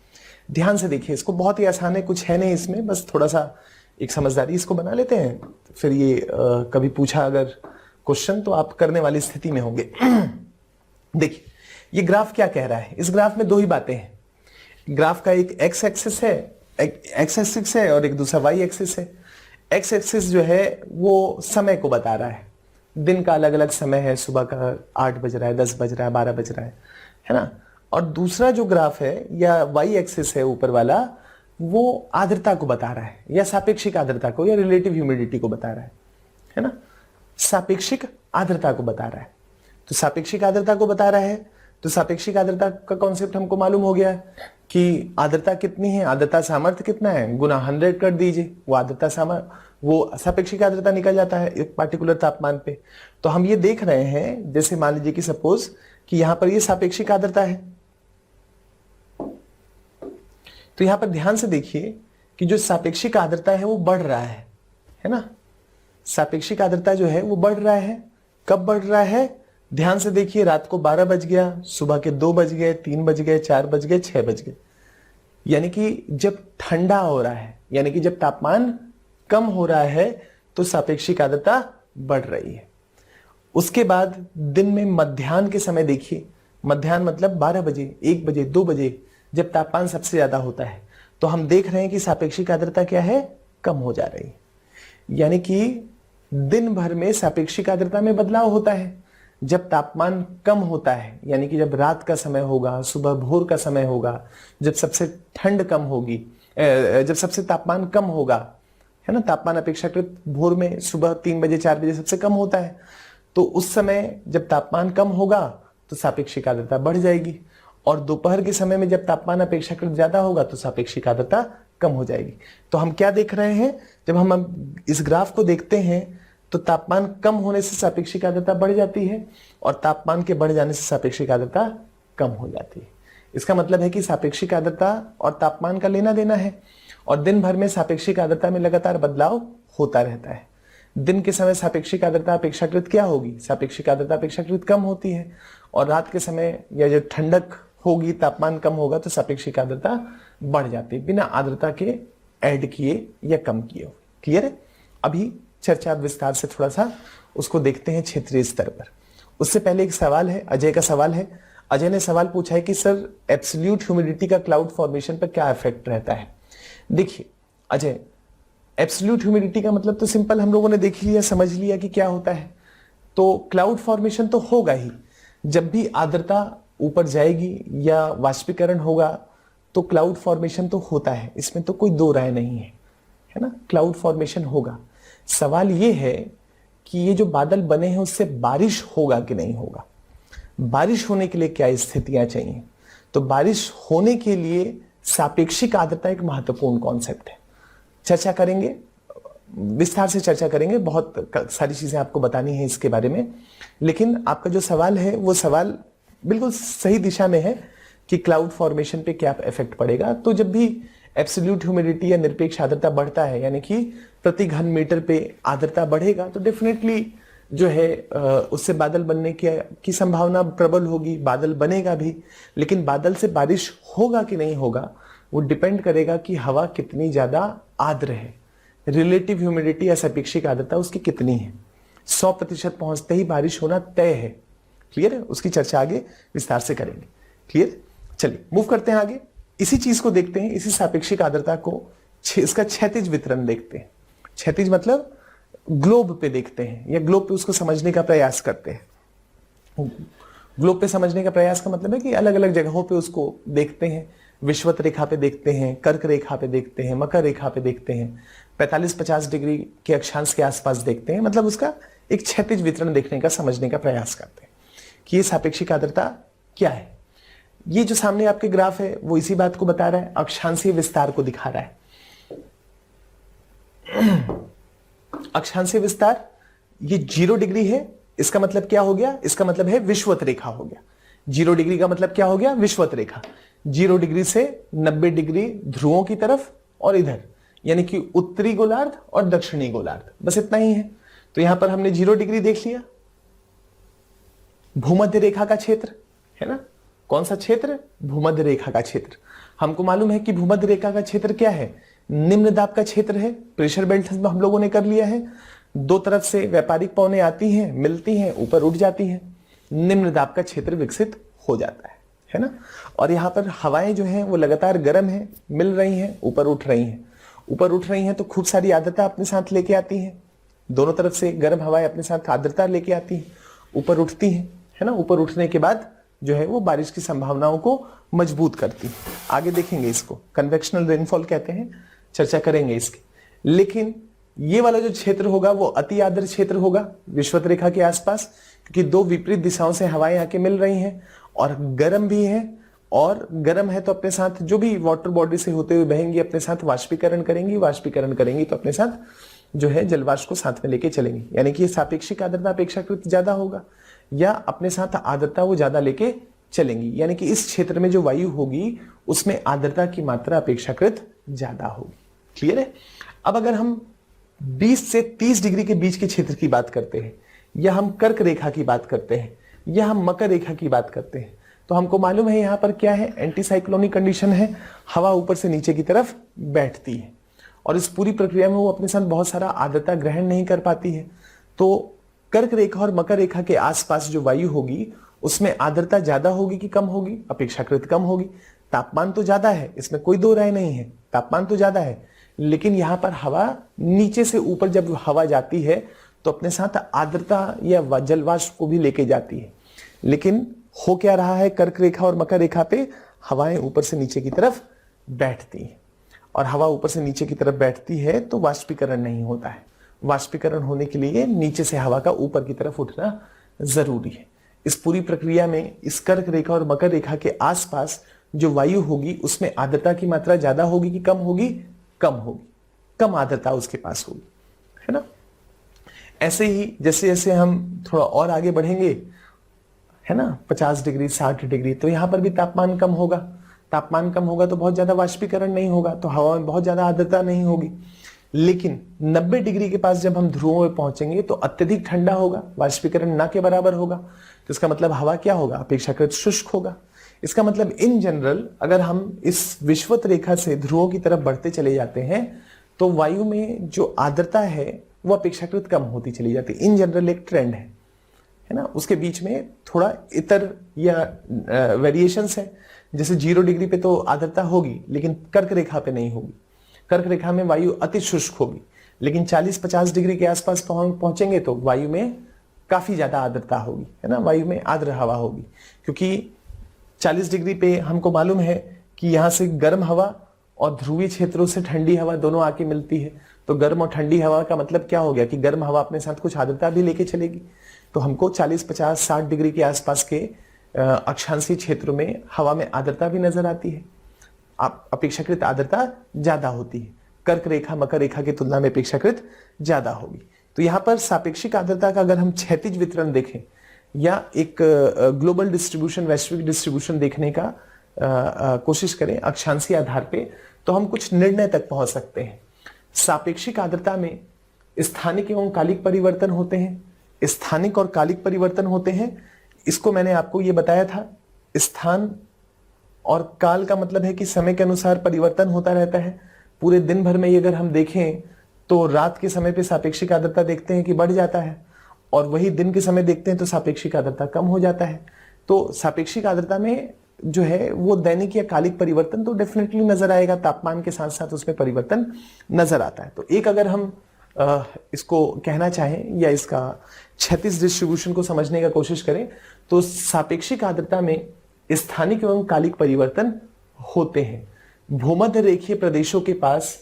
ध्यान से देखिए इसको, बहुत ही आसान है, कुछ है नहीं इसमें, बस थोड़ा सा एक समझदारी इसको बना लेते हैं, फिर ये कभी पूछा अगर क्वेश्चन तो आप करने वाली स्थिति में होंगे। देखिए ये ग्राफ क्या कह रहा है, इस ग्राफ में दो ही बातें हैं। ग्राफ का एक एक्स एक्सिस है और एक दूसरा वाई एक्सिस है। एक्स एक्सिस जो है वो समय को बता रहा है, दिन का अलग अलग समय है, सुबह का 8 बज रहा है, 10 बज रहा है, 12 बज रहा है ना। और दूसरा जो ग्राफ है या वाई एक्सिस है ऊपर वाला, वो आर्द्रता को बता रहा है या सापेक्षिक आर्द्रता को या रिलेटिव ह्यूमिडिटी को बता रहा है ना। सापेक्षिक आर्द्रता को बता रहा है, तो सापेक्षिक आर्द्रता को बता रहा है, तो सापेक्षिक आर्द्रता का कॉन्सेप्ट हमको मालूम हो गया कि आर्द्रता कितनी है, आर्द्रता सामर्थ्य कितना है, गुना 100 कर दीजिए, वो आर्द्रता सामर्थ्य, वो सापेक्षिक आर्द्रता निकल जाता है एक पार्टिकुलर तापमान पे। तो हम ये देख रहे हैं, जैसे मान लीजिए कि सपोज कि यहां पर ये सापेक्षिक आर्द्रता है, तो यहां पर ध्यान से देखिए कि जो सापेक्षिक आर्द्रता है वो बढ़ रहा है ना। सापेक्षिक आर्द्रता जो है वो बढ़ रहा है, कब बढ़ रहा है, ध्यान से देखिए, रात को 12 बज गया, सुबह के 2 बज गए, 3 बज गए, 4 बज गए, 6 बज गए, यानी कि जब ठंडा हो रहा है, यानी कि जब तापमान कम हो रहा है तो सापेक्षिक आर्द्रता बढ़ रही है। उसके बाद दिन में मध्याह्न के समय देखिए, मध्याह्न मतलब 12 बजे, 1 बजे, 2 बजे, जब तापमान सबसे ज्यादा होता है, तो हम देख रहे हैं कि सापेक्षिक आर्द्रता क्या है, कम हो जा रही है। यानी कि दिन भर में सापेक्षिक आर्द्रता में बदलाव होता है। जब तापमान कम होता है, यानी कि जब रात का समय होगा, सुबह भोर का समय होगा, जब सबसे ठंड कम होगी, जब सबसे तापमान कम होगा, है ना, तापमान अपेक्षाकृत भोर में सुबह 3 बजे 4 बजे सबसे कम होता है, तो उस समय जब तापमान कम होगा तो सापेक्षिक आर्द्रता बढ़ जाएगी, और दोपहर के समय में जब तापमान अपेक्षाकृत ज्यादा होगा तो सापेक्षिक आर्द्रता कम हो जाएगी। तो हम क्या देख रहे हैं, जब हम इस ग्राफ को देखते हैं तो तापमान कम होने से सापेक्षिक आर्द्रता बढ़ जाती है और तापमान के बढ़ जाने से सापेक्षिक आर्द्रता कम हो जाती है। इसका मतलब है कि सापेक्षिक आर्द्रता और तापमान का लेना देना है, और दिन भर में सापेक्षिक आर्द्रता में लगातार बदलाव होता रहता है। दिन के समय सापेक्षिक आर्द्रता अपेक्षाकृत क्या होगी, सापेक्षिक आर्द्रता अपेक्षाकृत कम होती है, और रात के समय या जब ठंडक होगी, तापमान कम होगा तो सापेक्षिक आर्द्रता बढ़ जाती है, बिना आर्द्रता के ऐड किए या कम किए। क्लियर है? अभी चर्चा विस्तार से थोड़ा सा उसको देखते हैं क्षेत्रीय स्तर पर। उससे पहले एक सवाल है, अजय का सवाल है। अजय ने सवाल पूछा है कि सर एब्सोल्यूट ह्यूमिडिटी का क्लाउड फॉर्मेशन पर क्या इफेक्ट रहता है। देखिए अजय, एब्सोल्यूट ह्यूमिडिटी का मतलब तो सिंपल हम लोगों ने देख लिया, समझ लिया कि क्या होता है। तो क्लाउड फॉर्मेशन तो होगा ही, जब भी आर्द्रता ऊपर जाएगी या वाष्पीकरण होगा तो क्लाउड फॉर्मेशन तो होता है, इसमें तो कोई दो राय नहीं है ना, क्लाउड फॉर्मेशन होगा। सवाल ये है कि ये जो बादल बने हैं उससे बारिश होगा कि नहीं होगा। बारिश होने के लिए क्या स्थितियां चाहिए, तो बारिश होने के लिए सापेक्षिक आर्द्रता एक महत्वपूर्ण कॉन्सेप्ट है। चर्चा करेंगे, विस्तार से चर्चा करेंगे, बहुत सारी चीजें आपको बतानी है इसके बारे में। लेकिन आपका जो सवाल है वो सवाल बिल्कुल सही दिशा में है कि क्लाउड फॉर्मेशन पे क्या इफेक्ट पड़ेगा। तो जब भी एब्सोल्यूट ह्यूमिडिटी या निरपेक्ष आर्द्रता बढ़ता है, यानी कि प्रति घन मीटर पे आर्द्रता बढ़ेगा, तो डेफिनेटली जो है उससे बादल बनने की संभावना प्रबल होगी, बादल बनेगा भी। लेकिन बादल से बारिश होगा कि नहीं होगा वो डिपेंड करेगा कि हवा कितनी ज्यादा आर्द्र है, रिलेटिव ह्यूमिडिटी या सापेक्षिक आर्द्रता उसकी कितनी है। 100% पहुंचते ही बारिश होना तय है। क्लियर है? उसकी चर्चा आगे विस्तार से करेंगे। क्लियर? चलिए मूव करते हैं आगे, इसी चीज को देखते हैं, इसी सापेक्षिक आर्द्रता को, इसका क्षैतिज वितरण देखते हैं। क्षैतिज मतलब ग्लोब पे देखते हैं, या ग्लोब पे उसको समझने का प्रयास करते हैं। ग्लोब पे समझने का प्रयास का मतलब है कि अलग अलग जगहों पे उसको देखते हैं। विषुवत रेखा पे देखते हैं, कर्क रेखा पे देखते हैं, मकर रेखा पे देखते हैं, 45-50 डिग्री के अक्षांश के आसपास देखते हैं। मतलब उसका एक क्षैतिज वितरण देखने का, समझने का प्रयास करते हैं कि ये सापेक्षिक आर्द्रता क्या है। ये जो सामने आपके ग्राफ है वो इसी बात को बता रहा है, अक्षांशीय विस्तार को दिखा रहा है। अक्षांशीय विस्तार ये 0 डिग्री है, इसका मतलब क्या हो गया, इसका मतलब है विषुवत रेखा हो गया। 0 डिग्री का मतलब क्या हो गया, विषुवत रेखा। 0 डिग्री से 90 डिग्री ध्रुवों की तरफ और इधर, यानी कि उत्तरी गोलार्ध और दक्षिणी गोलार्ध, बस इतना ही है। तो यहां पर हमने 0 डिग्री देख लिया, भूमध्य रेखा का क्षेत्र है ना। कौन सा क्षेत्र? भूमध्य रेखा का क्षेत्र। हमको मालूम है कि भूमध्य रेखा का क्षेत्र क्या है? निम्न दाब का क्षेत्र है। प्रेशर बेल्ट हम लोगों ने कर लिया है। दो तरफ से व्यापारिक पवनें आती हैं, मिलती हैं, ऊपर उठ जाती हैं, निम्न दाब का क्षेत्र विकसित हो जाता है ना। और यहाँ पर हवाएं जो हैं वो लगातार गर्म हैं, मिल रही हैं, ऊपर उठ रही हैं। ऊपर उठ रही हैं तो खूब सारी आर्द्रता अपने साथ लेके आती हैं। दोनों तरफ से गर्म हवाएं अपने साथ आर्द्रता लेके आती हैं, ऊपर उठती हैं, है ना। ऊपर उठने के बाद जो है वो बारिश की संभावनाओं को मजबूत करती है। आगे देखेंगे इसको, कन्वेक्शनल रेनफॉल कहते हैं, चर्चा करेंगे इसकी। लेकिन ये वाला जो क्षेत्र होगा वो अति आर्द्र क्षेत्र होगा विषुवत रेखा के आसपास, क्योंकि दो विपरीत दिशाओं से हवाएं आके मिल रही हैं और गर्म भी है। और गर्म है तो अपने साथ जो भी वाटर बॉडी से होते हुए बहेंगी अपने साथ वाष्पीकरण करेंगी, वाष्पीकरण करेंगी तो अपने साथ जो है जलवाष्प को साथ में लेके चलेंगी। यानी कि सापेक्षिक आर्द्रता अपेक्षाकृत ज्यादा होगा या अपने साथ आर्द्रता वो ज्यादा लेके चलेंगी। यानी कि इस क्षेत्र में जो वायु होगी उसमें आर्द्रता की मात्रा अपेक्षाकृत ज्यादा होगी। क्लियर है? अब अगर हम 20 से 30 डिग्री के बीच के क्षेत्र की बात करते हैं, या हम कर्क रेखा की बात करते हैं, या हम मकर रेखा की बात करते हैं, तो हमको मालूम है यहां पर क्या है? एंटी साइक्लोनिक कंडीशन है। हवा ऊपर से नीचे की तरफ बैठती है और इस पूरी प्रक्रिया में वो अपने साथ बहुत सारा आर्द्रता ग्रहण नहीं कर पाती है। तो कर्क रेखा और मकर रेखा के आसपास जो वायु होगी उसमें आर्द्रता ज्यादा होगी कि कम होगी? अपेक्षाकृत कम होगी। तापमान तो ज्यादा है, इसमें कोई दो राय नहीं है, तापमान तो ज्यादा है, लेकिन यहां पर हवा नीचे से ऊपर जब हवा जाती है तो अपने साथ आर्द्रता या जलवाष्प को भी लेके जाती है। लेकिन हो क्या रहा है? कर्क रेखा और मकर रेखा पे हवाएं ऊपर से नीचे की तरफ बैठती हैं और हवा ऊपर से नीचे की तरफ बैठती है तो वाष्पीकरण नहीं होता है। वाष्पीकरण होने के लिए नीचे से हवा का ऊपर की तरफ उठना जरूरी है। इस पूरी प्रक्रिया में इस कर्क रेखा और मकर रेखा के आसपास जो वायु होगी उसमें आर्द्रता की मात्रा ज्यादा होगी कि कम होगी? कम होगी, कम आर्द्रता उसके पास होगी, है ना। ऐसे ही जैसे जैसे हम थोड़ा और आगे बढ़ेंगे, है ना, 50 डिग्री 60 डिग्री, तो यहां पर भी तापमान कम होगा। तापमान कम होगा तो बहुत ज्यादा वाष्पीकरण नहीं होगा, तो हवा में बहुत ज्यादा आर्द्रता नहीं होगी। लेकिन 90 डिग्री के पास जब हम ध्रुवों में पहुंचेंगे तो अत्यधिक ठंडा होगा, वाष्पीकरण ना के बराबर होगा। तो इसका मतलब हवा क्या होगा? अपेक्षाकृत शुष्क होगा। इसका मतलब इन जनरल अगर हम इस विषुवत रेखा से ध्रुवों की तरफ बढ़ते चले जाते हैं तो वायु में जो आर्द्रता है वो अपेक्षाकृत कम होती चली जाती है। इन जनरल एक ट्रेंड है ना। उसके बीच में थोड़ा इतर या वेरिएशंस है। जैसे 0 डिग्री पे तो आर्द्रता होगी लेकिन कर्क रेखा पे नहीं होगी। कर्क रेखा में वायु अति शुष्क होगी, लेकिन 40-50 डिग्री के आसपास पहुंचेंगे तो वायु में काफी ज्यादा आर्द्रता होगी, है ना। वायु में आर्द्र हवा होगी, क्योंकि 40 डिग्री पे हमको मालूम है कि यहां से गर्म हवा और ध्रुवीय क्षेत्रों से ठंडी हवा दोनों आके मिलती है। तो गर्म और ठंडी हवा का मतलब क्या हो गया कि गर्म हवा अपने साथ कुछ आर्द्रता भी लेके चलेगी। तो हमको 40-50-60 डिग्री के आसपास के अक्षांशीय क्षेत्रों में हवा में आर्द्रता भी नजर आती है। अपेक्षाकृत आर्द्रता ज्यादा होती है, कर्क रेखा मकर रेखा की तुलना में अपेक्षाकृत ज्यादा होगी। तो यहाँ पर सापेक्षिक आर्द्रता का अगर हम क्षैतिज वितरण देखें या एक ग्लोबल डिस्ट्रीब्यूशन, वैश्विक डिस्ट्रीब्यूशन देखने का कोशिश करें अक्षांशीय आधार पे, तो हम कुछ निर्णय तक पहुंच सकते हैं। सापेक्षिक आर्द्रता में स्थानिक एवं कालिक परिवर्तन होते हैं। स्थानिक और कालिक परिवर्तन होते हैं, इसको मैंने आपको ये बताया था। स्थान और काल का मतलब है कि समय के अनुसार परिवर्तन होता रहता है। पूरे दिन भर में अगर हम देखें तो रात के समय पे सापेक्षिक आर्द्रता देखते हैं कि बढ़ जाता है और वही दिन के समय देखते हैं तो सापेक्षिक आर्द्रता कम हो जाता है। तो सापेक्षिक आर्द्रता में जो है वो दैनिक या कालिक परिवर्तन तो डेफिनेटली नजर आएगा, तापमान के साथ साथ उसमें परिवर्तन नजर आता है। तो एक अगर हम इसको कहना चाहें या इसका क्षैतिज डिस्ट्रीब्यूशन को समझने का कोशिश करें तो सापेक्षिक आर्द्रता में स्थानिक एवं कालिक परिवर्तन होते हैं। भूमध्य रेखीय प्रदेशों के पास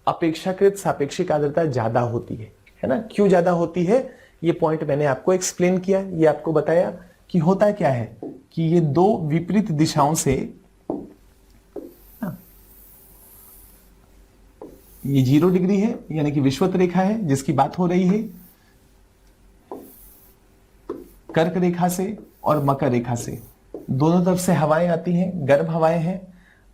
अपेक्षाकृत सापेक्षिक आर्द्रता ज्यादा होती है ना। क्यों ज्यादा होती है ये पॉइंट मैंने आपको एक्सप्लेन किया, ये आपको बताया कि होता क्या है कि ये दो विपरीत दिशाओं से, ये 0 डिग्री है यानी कि विषुवत रेखा है जिसकी बात हो रही है, कर्क रेखा से और मकर रेखा से दोनों तरफ से हवाएं आती हैं, गर्म हवाएं हैं।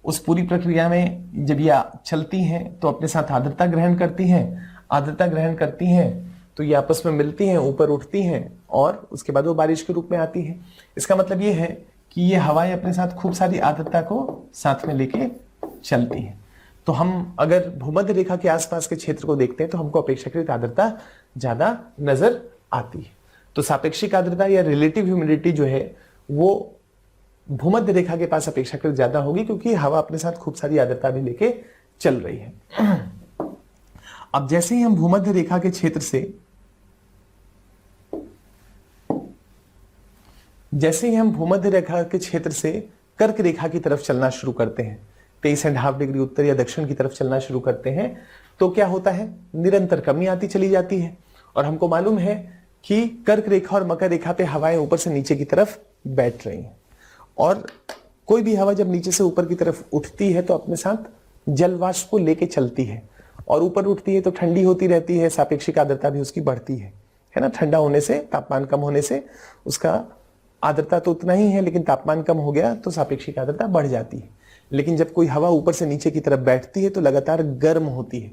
उस पूरी प्रक्रिया में जब ये चलती हैं तो अपने साथ आर्द्रता ग्रहण करती हैं। आर्द्रता ग्रहण करती हैं तो ये आपस में मिलती हैं, ऊपर उठती हैं और उसके बाद वो बारिश के रूप में आती है। इसका मतलब ये है कि ये हवाएं अपने साथ खूब सारी आर्द्रता को साथ में लेके चलती हैं। तो हम अगर भूमध्य रेखा के आसपास के क्षेत्र को देखते हैं तो हमको अपेक्षाकृत आर्द्रता ज्यादा नजर आती है। तो सापेक्षिक आर्द्रता या रिलेटिव ह्यूमिडिटी जो है वो भूमध्य रेखा के पास अपेक्षाकृत ज्यादा होगी, क्योंकि हवा अपने साथ खूब सारी आर्द्रता भी लेके चल रही है। अब जैसे ही हम भूमध्य रेखा के क्षेत्र से कर्क रेखा की तरफ चलना शुरू करते हैं, 23.5 डिग्री उत्तर या दक्षिण की तरफ चलना शुरू करते हैं, तो क्या होता है, निरंतर कमी आती चली जाती है। और हमको मालूम है कि कर्क रेखा और मकर रेखा पे हवाएं ऊपर से नीचे की तरफ बैठ रही हैं, और कोई भी हवा जब नीचे से ऊपर की तरफ उठती है तो अपने साथ जलवाष्प को लेके चलती है, और ऊपर उठती है तो ठंडी होती रहती है, सापेक्षिक आर्द्रता भी उसकी बढ़ती है ना। ठंडा होने से, तापमान कम होने से उसका आर्द्रता तो उतना ही है, लेकिन तापमान कम हो गया तो सापेक्षिक आर्द्रता बढ़ जाती है। लेकिन जब कोई हवा ऊपर से नीचे की तरफ बैठती है तो लगातार गर्म होती है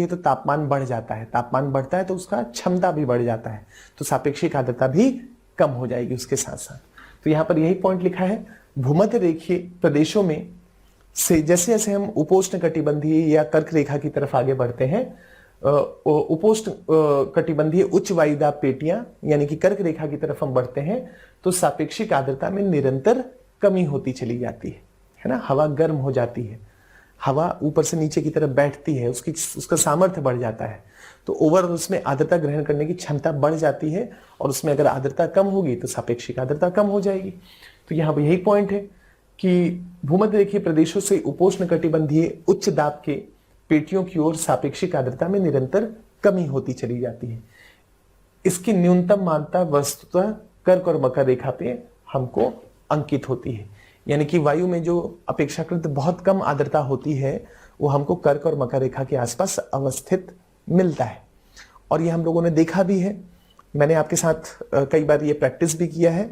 तो तापमान बढ़ जाता है, तापमान बढ़ता है तो उसका क्षमता भी बढ़ जाता है, तो सापेक्षिक आर्द्रता भी कम हो जाएगी उसके साथ साथ। तो यहां पर यही पॉइंट लिखा है, भूमध्य रेखीय प्रदेशों में से जैसे जैसे हम उपोष्ण कटिबंधीय या कर्क रेखा की तरफ आगे बढ़ते हैं, उपोष्ण कटिबंधीय उच्च वायुदाब पेटियां यानी कि कर्क रेखा की तरफ हम बढ़ते हैं, तो सापेक्षिक आर्द्रता में निरंतर कमी होती चली जाती है ना। हवा गर्म हो जाती है, हवा ऊपर से नीचे की तरफ बैठती है, उसका सामर्थ्य बढ़ जाता है, तो ओवरऑल उसमें आर्द्रता ग्रहण करने की क्षमता बढ़ जाती है, और उसमें अगर आर्द्रता कम होगी तो सापेक्षिक आर्द्रता कम हो जाएगी। तो यहाँ पर यही पॉइंट है कि भूमध्य रेखीय प्रदेशों से उपोष्ण कटिबंधीय उच्च दाब के पेटियों की ओर सापेक्षिक आर्द्रता में निरंतर कमी होती चली जाती है। इसकी न्यूनतम मात्रा वस्तुतः कर्क और मकर रेखा पे हमको अंकित होती है, यानी कि वायु में जो अपेक्षाकृत बहुत कम आर्द्रता होती है वो हमको कर्क और मकर रेखा के आसपास अवस्थित मिलता है। और ये हम लोगों ने देखा भी है, मैंने आपके साथ कई बार ये प्रैक्टिस भी किया है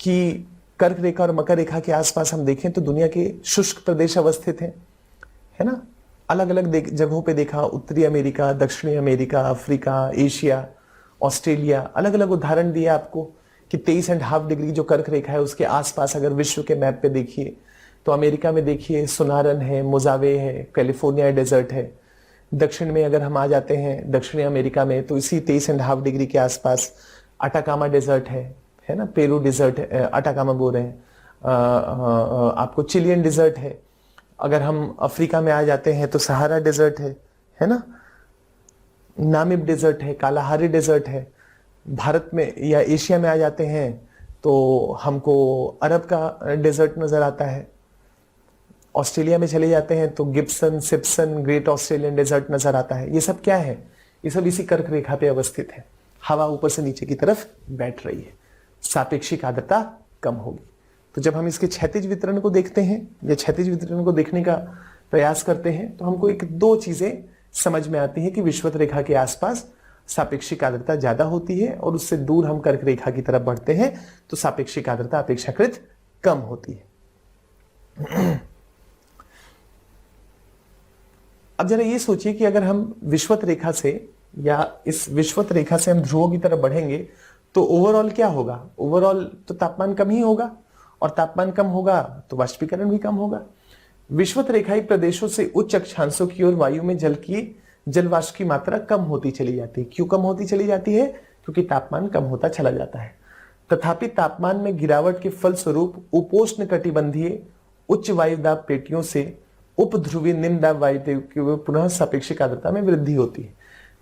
कि कर्क रेखा और मकर रेखा के आसपास हम देखें तो दुनिया के शुष्क प्रदेश अवस्थित हैं, है ना। अलग अलग जगहों पे देखा, उत्तरी अमेरिका, दक्षिणी अमेरिका, अफ्रीका, एशिया, ऑस्ट्रेलिया, अलग अलग उदाहरण दिए आपको कि 23.5 डिग्री जो कर्क रेखा है उसके आसपास अगर विश्व के मैप पे देखिए तो अमेरिका में देखिए सोनारन है, मोजावे है, कैलिफोर्निया डेजर्ट है। दक्षिण में अगर हम आ जाते हैं दक्षिणी अमेरिका में तो इसी 23.5 डिग्री के आसपास अटाकामा डेजर्ट है ना, पेरू डेजर्ट है, अटाकामा बोल रहे हैं, आपको चिलियन डेजर्ट है। अगर हम अफ्रीका में आ जाते हैं तो सहारा डेजर्ट है ना, नामिब डेजर्ट है, कालाहारी डेजर्ट है। भारत में या एशिया में आ जाते हैं तो हमको अरब का डेजर्ट नजर आता है। ऑस्ट्रेलिया में चले जाते हैं तो Gibson, Simpson, great Australian desert नजर आता है। ये सब क्या है, ये सब इसी कर्क रेखा पे अवस्थित है। हवा ऊपर से नीचे की तरफ बैठ रही है, सापेक्षिक आर्द्रता कम होगी। तो जब हम इसके क्षैतिज वितरण को देखते हैं या क्षैतिज वितरण को देखने का प्रयास करते हैं तो हमको एक दो चीजें समझ में आती हैं कि विषुवत रेखा के आसपास सापेक्षिक आर्द्रता ज्यादा होती है और उससे दूर हम कर्क रेखा की तरफ बढ़ते हैं तो सापेक्षिक आर्द्रता अपेक्षाकृत कम होती है। अब जरा ये सोचिए कि अगर हम विषुवत रेखा से या इस विषुवत रेखा से हम ध्रुवों की तरफ बढ़ेंगे तो ओवरऑल क्या होगा, ओवरऑल तो तापमान कम ही होगा, और तापमान कम होगा तो वाष्पीकरण भी कम होगा। विषुवत रेखाई प्रदेशों से उच्च अक्षांशों की ओर वायु में जल वाष्प की मात्रा कम होती चली जाती है। क्यों कम होती चली जाती है, क्योंकि तापमान कम होता चला जाता है। तथापि तापमान में गिरावट के फलस्वरूप उपोष्ण कटिबंधीय उच्च वायुदाब पेटियों से उपध्रुवीय निम्न दाब वायु की पुनः सापेक्षिक आर्द्रता में वृद्धि होती है।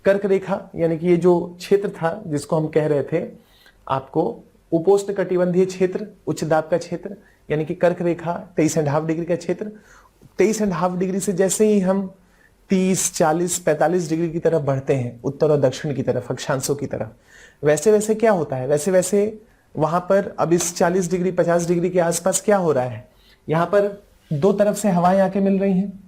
कर्क रेखा यानी कि ये जो क्षेत्र था जिसको हम कह रहे थे आपको उपोष्ण कटिबंधीय क्षेत्र, उच्च दाब का क्षेत्र, यानी कि कर्क रेखा 23.5 डिग्री का क्षेत्र। 23.5 डिग्री से जैसे ही हम 30, 40, 45 डिग्री की तरफ बढ़ते हैं उत्तर और दक्षिण की तरफ, अक्षांशों की तरफ, वैसे वैसे क्या होता है, वैसे वैसे वहां पर अब इस 40 डिग्री 50 डिग्री के आसपास क्या हो रहा है, यहां पर दो तरफ से हवाएं आके मिल रही हैं।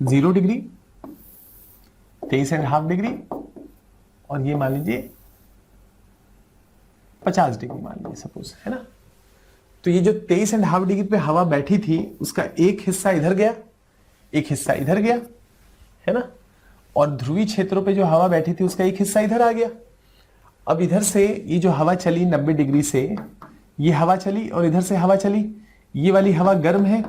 0 डिग्री, 23.5 डिग्री और ये मान लीजिए 50 डिग्री मान लीजिए सपोज, है ना। तो ये जो 23.5 डिग्री पे हवा बैठी थी उसका एक हिस्सा इधर गया, एक हिस्सा इधर गया, है ना। और ध्रुवीय क्षेत्रों पे जो हवा बैठी थी उसका एक हिस्सा इधर आ गया। अब इधर से ये जो हवा चली 90 डिग्री से, ये हवा चली और इधर से हवा चली, ये वाली हवा गर्म है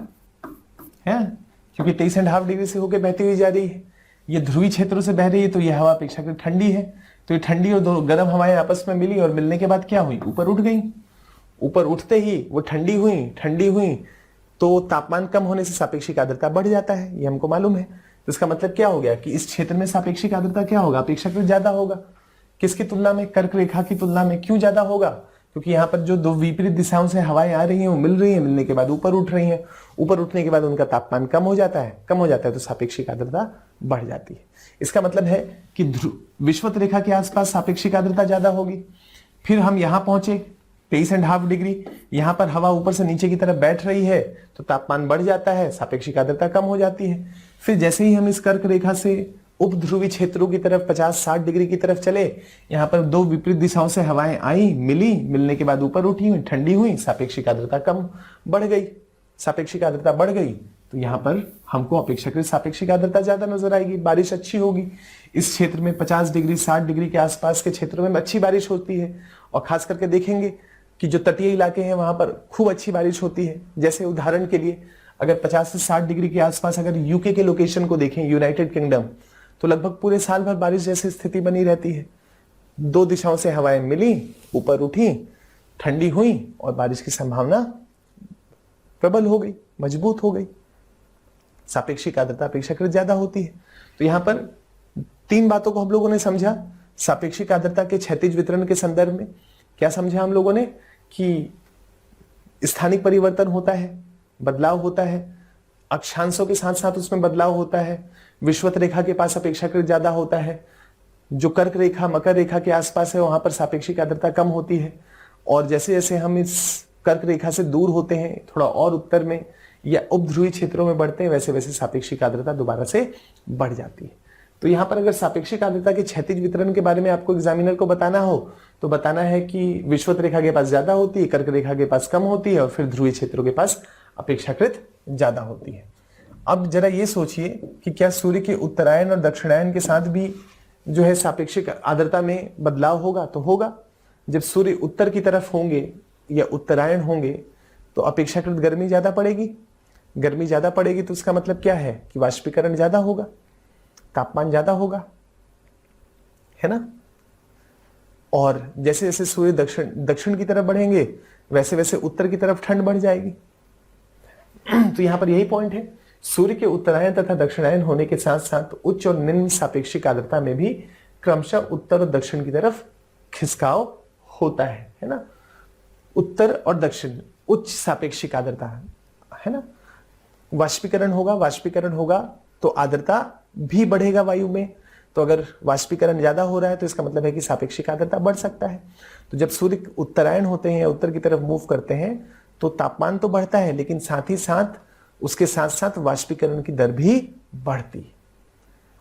क्योंकि 23.5 डिग्री से होकर बहती हुई जा रही है। ये ध्रुवीय क्षेत्रों से बह रही है तो ये हवा अपेक्षाकृत ठंडी है। तो ये ठंडी और दो गर्म हवाएं आपस में मिली और मिलने के बाद क्या हुई, ऊपर उठ गई। ऊपर उठते ही वो ठंडी हुई तो तापमान कम होने से सापेक्षिक आर्द्रता बढ़ जाता है, ये हमको मालूम है। तो इसका मतलब क्या हो गया कि इस क्षेत्र में सापेक्षिक आर्द्रता क्या होगा, अपेक्षाकृत ज्यादा होगा। किसकी तुलना में, कर्क रेखा की तुलना में। क्यों ज्यादा होगा, क्योंकि यहाँ पर जो दो विपरीत दिशाओं से हवाएं आ रही हैं वो मिल रही हैं, मिलने के बाद ऊपर उठ रही हैं। ऊपर उठने के बाद उनका तापमान कम हो जाता है तो सापेक्षिक आर्द्रता बढ़ जाती है। इसका मतलब है कि विषुवत रेखा के आसपास सापेक्षिक आर्द्रता ज्यादा होगी। फिर हम यहाँ पहुंचे 23.5 डिग्री, यहाँ पर हवा ऊपर से नीचे की तरफ बैठ रही है तो तापमान बढ़ जाता है, सापेक्षिक आर्द्रता कम हो जाती है। फिर जैसे ही हम इस कर्क रेखा से उपध्रुवी क्षेत्रों की तरफ 50-60 डिग्री की तरफ चले, यहाँ पर दो विपरीत दिशाओं से हवाएं आई, मिलने के बाद ऊपर उठी, ठंडी हुई, सापेक्षिक आर्द्रता कम बढ़ गई, सापेक्षिक आर्द्रता बढ़ गई। तो यहाँ पर हमको अपेक्षाकृत सापेक्षिक आर्द्रता ज्यादा नजर आएगी, बारिश अच्छी होगी। इस क्षेत्र में 50 डिग्री 60 डिग्री के आसपास के क्षेत्रों में अच्छी बारिश होती है। और खास करके देखेंगे कि जो तटीय इलाके हैं वहां पर खूब अच्छी बारिश होती है। जैसे उदाहरण के लिए अगर 50 से 60 डिग्री के आसपास अगर यूके के लोकेशन को देखें, यूनाइटेड किंगडम, तो लगभग पूरे साल भर बारिश जैसी स्थिति बनी रहती है। दो दिशाओं से हवाएं मिली, ऊपर उठी, ठंडी हुई और बारिश की संभावना प्रबल हो गई, मजबूत हो गई, सापेक्षिक आर्द्रता अपेक्षाकृत ज्यादा होती है। तो यहां पर तीन बातों को हम लोगों ने समझा। सापेक्षिक आर्द्रता के क्षैतिज वितरण के संदर्भ में क्या समझा हम लोगों ने कि स्थानिक परिवर्तन होता है, बदलाव होता है, अक्षांशों के साथ साथ उसमें बदलाव होता है। विषुवत रेखा के पास अपेक्षाकृत ज्यादा होता है, जो कर्क रेखा मकर रेखा के आसपास है वहां पर सापेक्षिक आर्द्रता कम होती है। और जैसे जैसे हम इस कर्क रेखा से दूर होते हैं, थोड़ा और उत्तर में या उपध्रुवी क्षेत्रों में बढ़ते हैं, वैसे वैसे सापेक्षिक आर्द्रता दोबारा से बढ़ जाती है। तो यहां पर अगर सापेक्षिक आर्द्रता के क्षैतिज वितरण के बारे में आपको एग्जामिनर को बताना हो तो बताना है कि विषुवत रेखा के पास ज्यादा होती है, कर्क रेखा के पास कम होती है और फिर ध्रुवीय क्षेत्रों के पास अपेक्षाकृत ज्यादा होती है। अब जरा ये सोचिए कि क्या सूर्य के उत्तरायण और दक्षिणायन के साथ भी जो है सापेक्षिक आर्द्रता में बदलाव होगा? तो होगा। जब सूर्य उत्तर की तरफ होंगे या उत्तरायण होंगे तो अपेक्षाकृत गर्मी ज्यादा पड़ेगी। गर्मी ज्यादा पड़ेगी तो उसका मतलब क्या है कि वाष्पीकरण ज्यादा होगा, तापमान ज्यादा होगा, है ना। और जैसे जैसे सूर्य दक्षिण की तरफ बढ़ेंगे वैसे वैसे उत्तर की तरफ ठंड बढ़ जाएगी। तो यहां पर यही पॉइंट है, सूर्य के उत्तरायण तथा दक्षिणायन होने के साथ साथ उच्च और निम्न सापेक्षिक आर्द्रता में भी क्रमशः उत्तर और दक्षिण की तरफ खिसकाव होता है ना। उत्तर और दक्षिण उच्च सापेक्षिक आर्द्रता है ना। वाष्पीकरण होगा तो आर्द्रता भी बढ़ेगा वायु में। तो अगर वाष्पीकरण ज्यादा हो रहा है तो इसका मतलब है कि सापेक्षिक आर्द्रता बढ़ सकता है। तो जब सूर्य उत्तरायण होते हैं या उत्तर की तरफ मूव करते हैं तो तापमान तो बढ़ता है, लेकिन साथ ही साथ उसके साथ साथ वाष्पीकरण की दर भी बढ़ती है।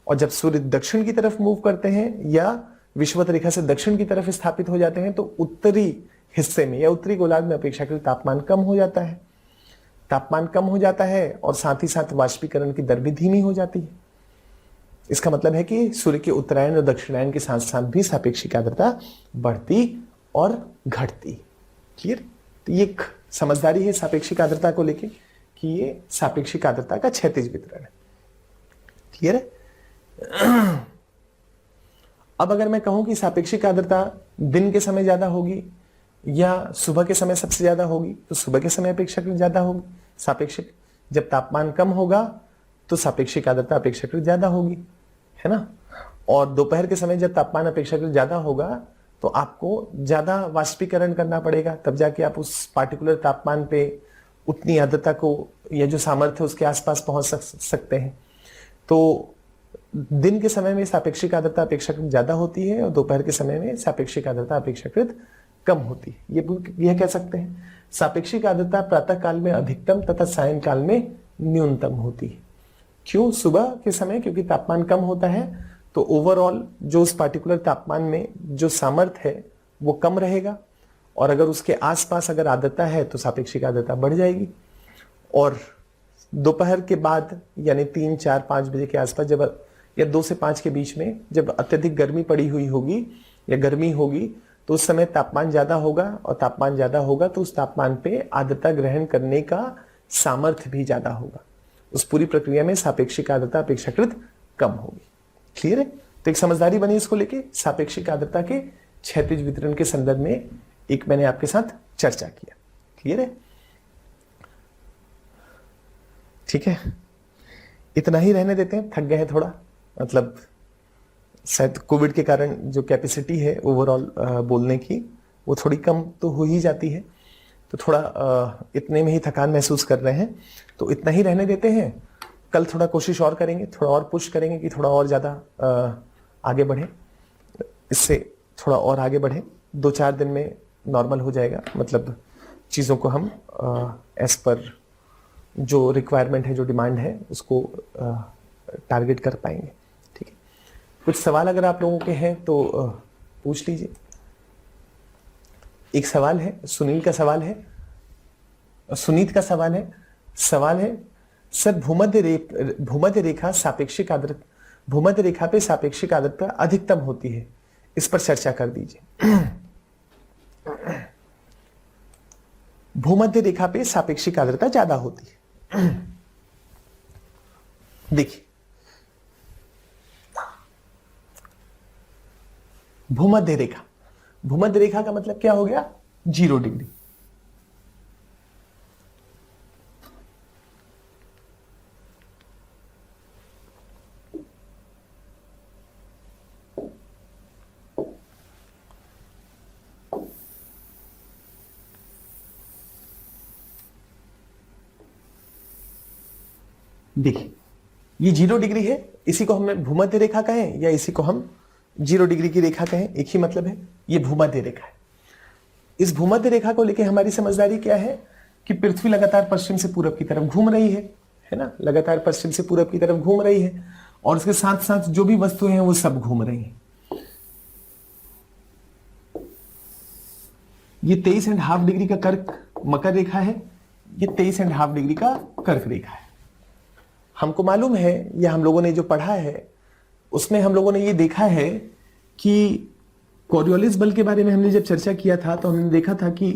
और जब सूर्य दक्षिण की तरफ मूव करते हैं या विषुवत रेखा से दक्षिण की तरफ स्थापित हो जाते हैं तो उत्तरी हिस्से में या उत्तरी गोलार्ध में अपेक्षाकृत तापमान कम हो जाता है। तापमान कम हो जाता है और साथ ही साथ वाष्पीकरण की दर भी धीमी हो जाती है। इसका मतलब है कि सूर्य के उत्तरायण और दक्षिणायन के साथ साथ भी सापेक्षिक आर्द्रता बढ़ती और घटती। क्लियर? तो ये एक समझदारी है सापेक्षिक आर्द्रता को लेके कि ये सापेक्षिक आर्द्रता का क्षैतिज वितरण है। क्लियर है? अब अगर मैं कहूं कि सापेक्षिक आर्द्रता दिन के समय ज्यादा होगी या सुबह के समय सबसे ज्यादा होगी, तो सुबह के समय अपेक्षाकृत ज्यादा होगी। सापेक्षिक जब तापमान कम होगा तो सापेक्षिक आर्द्रता अपेक्षाकृत ज्यादा होगी, है ना। और दोपहर के समय जब तापमान अपेक्षाकृत ज्यादा होगा तो आपको ज्यादा वाष्पीकरण करना पड़ेगा, तब जाके आप उस पार्टिकुलर तापमान पे उतनी आर्द्रता को या जो सामर्थ्य उसके आसपास पहुंच सकते हैं। तो दिन के समय में सापेक्षिक आर्द्रता अपेक्षाकृत ज्यादा होती है और दोपहर के समय में सापेक्षिक आर्द्रता अपेक्षाकृत कम होती है। यह कह सकते हैं सापेक्षिक आर्द्रता प्रातः काल में अधिकतम तथा सायं काल में न्यूनतम होती है। क्यों सुबह के समय? क्योंकि तापमान कम होता है, तो ओवरऑल जो उस पार्टिकुलर तापमान में जो सामर्थ्य है वो कम रहेगा, और अगर उसके आसपास अगर आर्द्रता है तो सापेक्षिक आर्द्रता बढ़ जाएगी। और दोपहर के बाद यानी 3, 4, 5 बजे के आसपास जब, या 2 से 5 के बीच में जब अत्यधिक गर्मी पड़ी हुई होगी या गर्मी होगी, तो उस समय तापमान ज्यादा होगा, और तापमान ज्यादा होगा तो उस तापमान पे आर्द्रता ग्रहण करने का सामर्थ्य भी ज्यादा होगा। उस पूरी प्रक्रिया में सापेक्षिक आर्द्रता अपेक्षाकृत कम होगी। क्लियर है? तो एक समझदारी बनी इसको लेके। सापेक्षिक आर्द्रता के क्षैतिज वितरण के संदर्भ में एक मैंने आपके साथ चर्चा किया। क्लियर है? ठीक है, इतना ही रहने देते हैं, थक गए हैं थोड़ा, मतलब शायद कोविड के कारण जो कैपेसिटी है ओवरऑल बोलने की वो थोड़ी कम तो हो ही जाती है, तो थोड़ा इतने में ही थकान महसूस कर रहे हैं, तो इतना ही रहने देते हैं। कल थोड़ा कोशिश और करेंगे, थोड़ा और पुश करेंगे कि थोड़ा और ज़्यादा आगे बढ़े, इससे थोड़ा और आगे बढ़े। 2-4 दिन में नॉर्मल हो जाएगा, मतलब चीज़ों को हम एज पर जो रिक्वायरमेंट है, जो डिमांड है, उसको टारगेट कर पाएंगे। ठीक है, कुछ सवाल अगर आप लोगों के हैं तो पूछ लीजिए। एक सवाल है, सुनील का सवाल है, सुनीत का सवाल है सर, भूमध्य रेखा सापेक्षिक आर्द्रता, भूमध्य रेखा पे सापेक्षिक आर्द्रता अधिकतम होती है, इस पर चर्चा कर दीजिए। भूमध्य रेखा पे सापेक्षिक आर्द्रता ज्यादा होती है। देखिए, भूमध्य रेखा का मतलब क्या हो गया? 0 डिग्री। देखिए, ये 0 डिग्री है, इसी को हम भूमध्य रेखा कहें या इसी को हम 0 डिग्री की रेखा कहें, एक ही मतलब है। ये भूमध्य रेखा है। इस भूमध्य रेखा को लेकर हमारी समझदारी क्या है कि पृथ्वी लगातार पश्चिम से पूरब की तरफ घूम रही है ना, लगातार पश्चिम से पूरब की तरफ घूम रही है, और उसके साथ साथ जो भी वस्तुएं हैं वो सब घूम रही हैं। ये 23.5 डिग्री का कर्क मकर रेखा है, ये 23.5 डिग्री का कर्क रेखा है। हमको मालूम है, या हम लोगों ने जो पढ़ा है उसमें हम लोगों ने ये देखा है कि कोरियोलिस बल के बारे में हमने जब चर्चा किया था तो हमने देखा था कि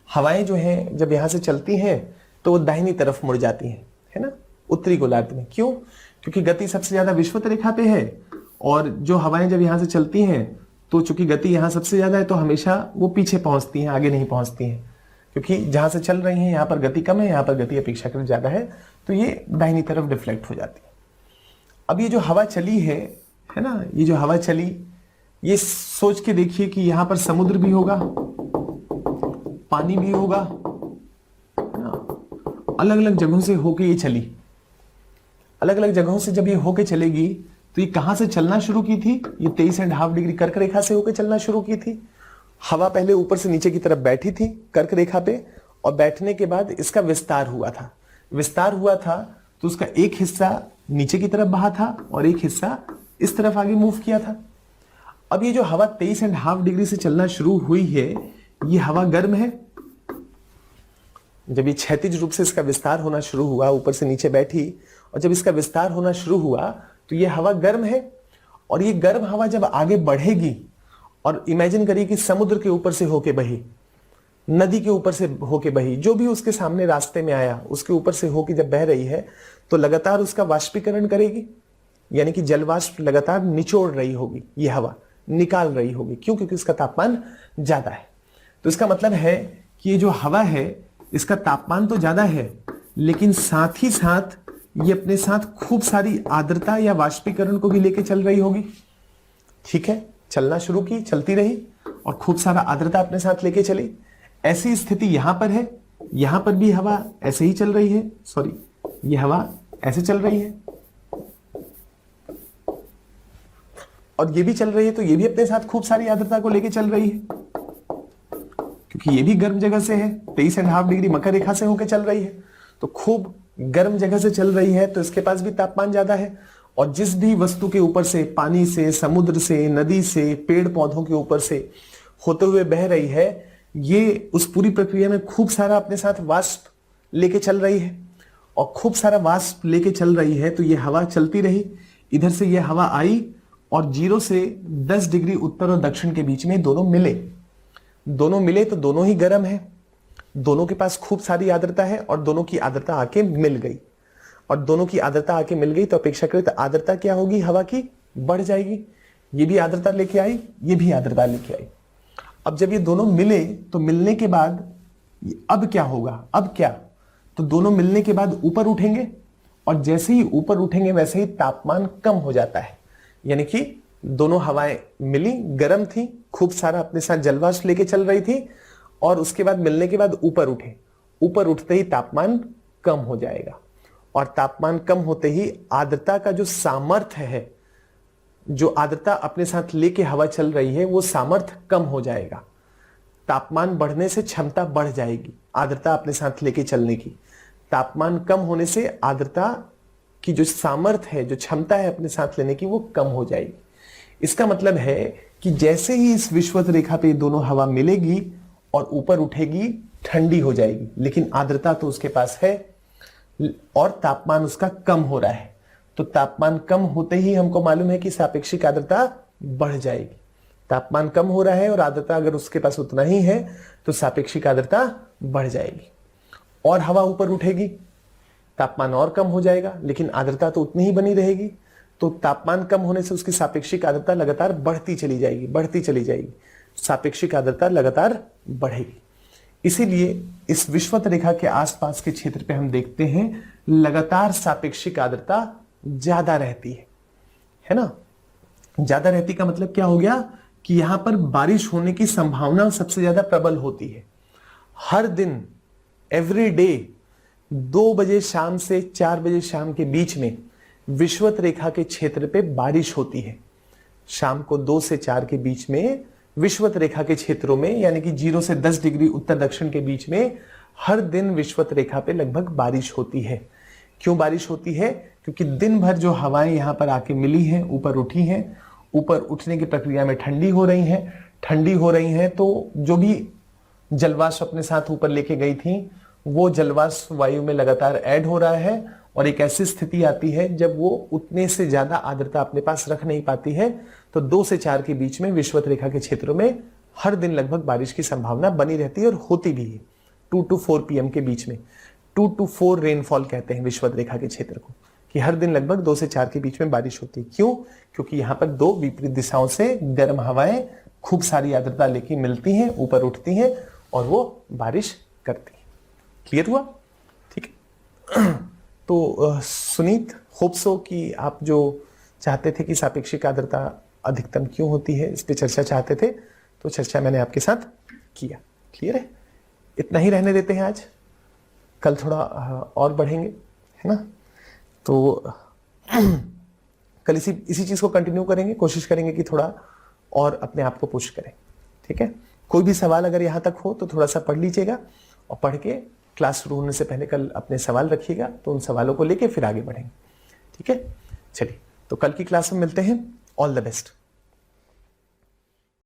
हवाएं जो हैं जब यहां से चलती हैं तो वो दाहिनी तरफ मुड़ जाती हैं, है ना, उत्तरी गोलार्ध में। क्यों? क्योंकि गति सबसे ज्यादा विषुवत रेखा पे है, और जो हवाएं जब यहां से चलती हैं तो चूंकि गति यहां सबसे ज्यादा है तो हमेशा वो पीछे पहुंचती हैं, आगे नहीं पहुंचती हैं, क्योंकि जहां से चल रही हैं यहां पर गति कम है, यहां पर गति अपेक्षाकृत ज्यादा है, तो ये दाहिनी तरफ डिफ्लेक्ट हो जाती है। अब ये जो हवा चली है ना, ये जो हवा चली, ये सोच के देखिए कि यहां पर समुद्र भी होगा, पानी भी होगा, अलग अलग जगहों से होके ये चली। अलग अलग जगहों से जब ये होके चलेगी तो ये कहां से चलना शुरू की थी? ये 23.5 डिग्री कर्क रेखा से होकर चलना शुरू की थी। हवा पहले ऊपर से नीचे की तरफ बैठी थी कर्क रेखा पे, और बैठने के बाद इसका विस्तार हुआ था तो उसका एक हिस्सा नीचे की तरफ बहा था और एक हिस्सा इस तरफ आगे मूव किया था। अब ये जो हवा 23.5 डिग्री से चलना शुरू हुई है, ये हवा गर्म है। जब ये क्षैतिज रूप से इसका विस्तार होना शुरू हुआ, ऊपर से नीचे बैठी, और जब इसका विस्तार होना शुरू हुआ तो ये हवा गर्म है, और ये गर्म हवा जब आगे बढ़ेगी, और इमेजिन करिए कि समुद्र के ऊपर से होके बही, नदी के ऊपर से होके बही, जो भी उसके सामने रास्ते में आया उसके ऊपर से होके जब बह रही है तो लगातार उसका वाष्पीकरण करेगी, यानी कि जलवाष्प लगातार निचोड़ रही होगी, ये हवा निकाल रही होगी। क्यों? क्योंकि इसका तापमान ज्यादा है। तो इसका मतलब है कि ये जो हवा है इसका तापमान तो ज्यादा है, लेकिन साथ ही साथ ये अपने साथ खूब सारी आर्द्रता या वाष्पीकरण को भी लेके चल रही होगी। ठीक है, चलना शुरू की, चलती रही और खूब सारा आर्द्रता अपने साथ लेके चली। ऐसी स्थिति यहां पर है, यहां पर भी हवा ऐसे ही चल रही है, सॉरी, ये हवा ऐसे चल रही है और ये भी चल रही है, तो ये भी अपने साथ खूब सारी आर्द्रता को लेके चल रही है, क्योंकि ये भी गर्म जगह से है, 23.5 डिग्री मकर रेखा से होकर चल रही है, तो खूब गर्म जगह से चल रही है तो इसके पास भी तापमान ज्यादा है, और जिस भी वस्तु के ऊपर से, पानी से, समुद्र से, नदी से, पेड़ पौधों के ऊपर से होते हुए बह रही है, ये उस पूरी प्रक्रिया में खूब सारा अपने साथ वाष्प लेके चल रही है, और खूब सारा वाष्प लेके चल रही है तो ये हवा चलती रही, इधर से ये हवा आई और 0 से 10 डिग्री उत्तर और दक्षिण के बीच में दोनों मिले तो दोनों ही गर्म है, दोनों के पास खूब सारी आर्द्रता है, और दोनों की आर्द्रता आके मिल गई, और दोनों की आर्द्रता आके मिल गई तो अपेक्षाकृत आर्द्रता क्या होगी, हवा की बढ़ जाएगी। ये भी आर्द्रता लेके आई, ये भी आर्द्रता लेके आई। अब जब ये दोनों मिले तो मिलने के बाद अब क्या होगा, अब क्या, तो दोनों मिलने के बाद ऊपर उठेंगे, और जैसे ही ऊपर उठेंगे वैसे ही तापमान कम हो जाता है। यानी कि दोनों हवाएं मिली, गर्म थी, खूब सारा अपने साथ जलवाष्प लेके चल रही थी, और उसके बाद मिलने के बाद ऊपर उठे, ऊपर उठते ही तापमान कम हो जाएगा, और तापमान कम होते ही आर्द्रता का जो सामर्थ्य है, जो आर्द्रता अपने साथ लेके हवा चल रही है, वो सामर्थ्य कम हो जाएगा। तापमान बढ़ने से क्षमता बढ़ जाएगी आर्द्रता अपने साथ लेके चलने की, तापमान कम होने से आर्द्रता की जो सामर्थ्य है, जो क्षमता है अपने साथ लेने की, वो कम हो जाएगी। इसका मतलब है कि जैसे ही इस विषुवत रेखा पे दोनों हवा मिलेगी और ऊपर उठेगी, ठंडी हो जाएगी, लेकिन आर्द्रता तो उसके पास है और तापमान उसका कम हो रहा है, तो तापमान कम होते ही हमको मालूम है कि सापेक्षिक आर्द्रता बढ़ जाएगी। तापमान कम हो रहा है और आर्द्रता अगर उसके पास उतना ही है तो सापेक्षिक आर्द्रता बढ़ जाएगी, और हवा ऊपर उठेगी, तापमान और कम हो जाएगा, लेकिन आर्द्रता तो उतनी ही बनी रहेगी। तो तापमान कम होने से उसकी सापेक्षिक आर्द्रता लगातार बढ़ती चली जाएगी, सापेक्षिक आर्द्रता लगातार बढ़ेगी। इसीलिए इस विषुवत रेखा के आसपास के क्षेत्र पे हम देखते हैं लगातार सापेक्षिक आर्द्रता ज्यादा रहती है ना। ज्यादा रहती का मतलब क्या हो गया कि यहां पर बारिश होने की संभावना सबसे ज्यादा प्रबल होती है। हर दिन, एवरी डे 2 बजे शाम से 4 बजे शाम के बीच में विषुवत रेखा के क्षेत्र पे बारिश होती है। शाम को 2 से 4 के बीच में विषुवत रेखा के क्षेत्रों में, यानी कि 0 से 10 डिग्री उत्तर दक्षिण के बीच में हर दिन विषुवत रेखा पे लगभग बारिश होती है। क्यों बारिश होती है? क्योंकि दिन भर जो हवाएं यहां पर आके मिली हैं, ऊपर उठी हैं, ऊपर उठने की प्रक्रिया में ठंडी हो रही हैं, तो जो भी जलवाष्प अपने साथ ऊपर लेके गई थी वो जलवाष्प वायु में लगातार ऐड हो रहा है, और एक ऐसी स्थिति आती है जब वो उतने से ज्यादा आर्द्रता अपने पास रख नहीं पाती है, तो 2 से 4 के बीच में विषुवत रेखा के क्षेत्रों में हर दिन लगभग बारिश की संभावना बनी रहती है और होती भी है। 2 to 4 PM के बीच में 2 to 4 रेनफॉल कहते हैं विषुवत रेखा के क्षेत्र को, कि हर दिन लगभग 2 से 4 के बीच में बारिश होती है। क्यों? क्योंकि यहाँ पर 2 विपरीत दिशाओं से गर्म हवाएं खूब सारी आर्द्रता लेके मिलती हैं, ऊपर उठती हैं और वो बारिश करती हैं। क्लियर हुआ? ठीक है। तो सुनीत, होप सो कि आप जो चाहते थे कि सापेक्षिक आर्द्रता अधिकतम क्यों होती है, इस पे चर्चा चाहते थे, तो चर्चा मैंने आपके साथ किया। क्लियर है? इतना ही रहने देते हैं आज, कल थोड़ा और बढ़ेंगे, है ना। तो कल इसी चीज को कंटिन्यू करेंगे, कोशिश करेंगे कि थोड़ा और अपने आप को पुश करें। ठीक है। कोई भी सवाल अगर यहां तक हो तो थोड़ा सा पढ़ लीजिएगा, और पढ़ के क्लास शुरू होने से पहले कल अपने सवाल रखिएगा, तो उन सवालों को लेके फिर आगे बढ़ेंगे। ठीक है। चलिए, तो कल की क्लास में मिलते हैं। All the best.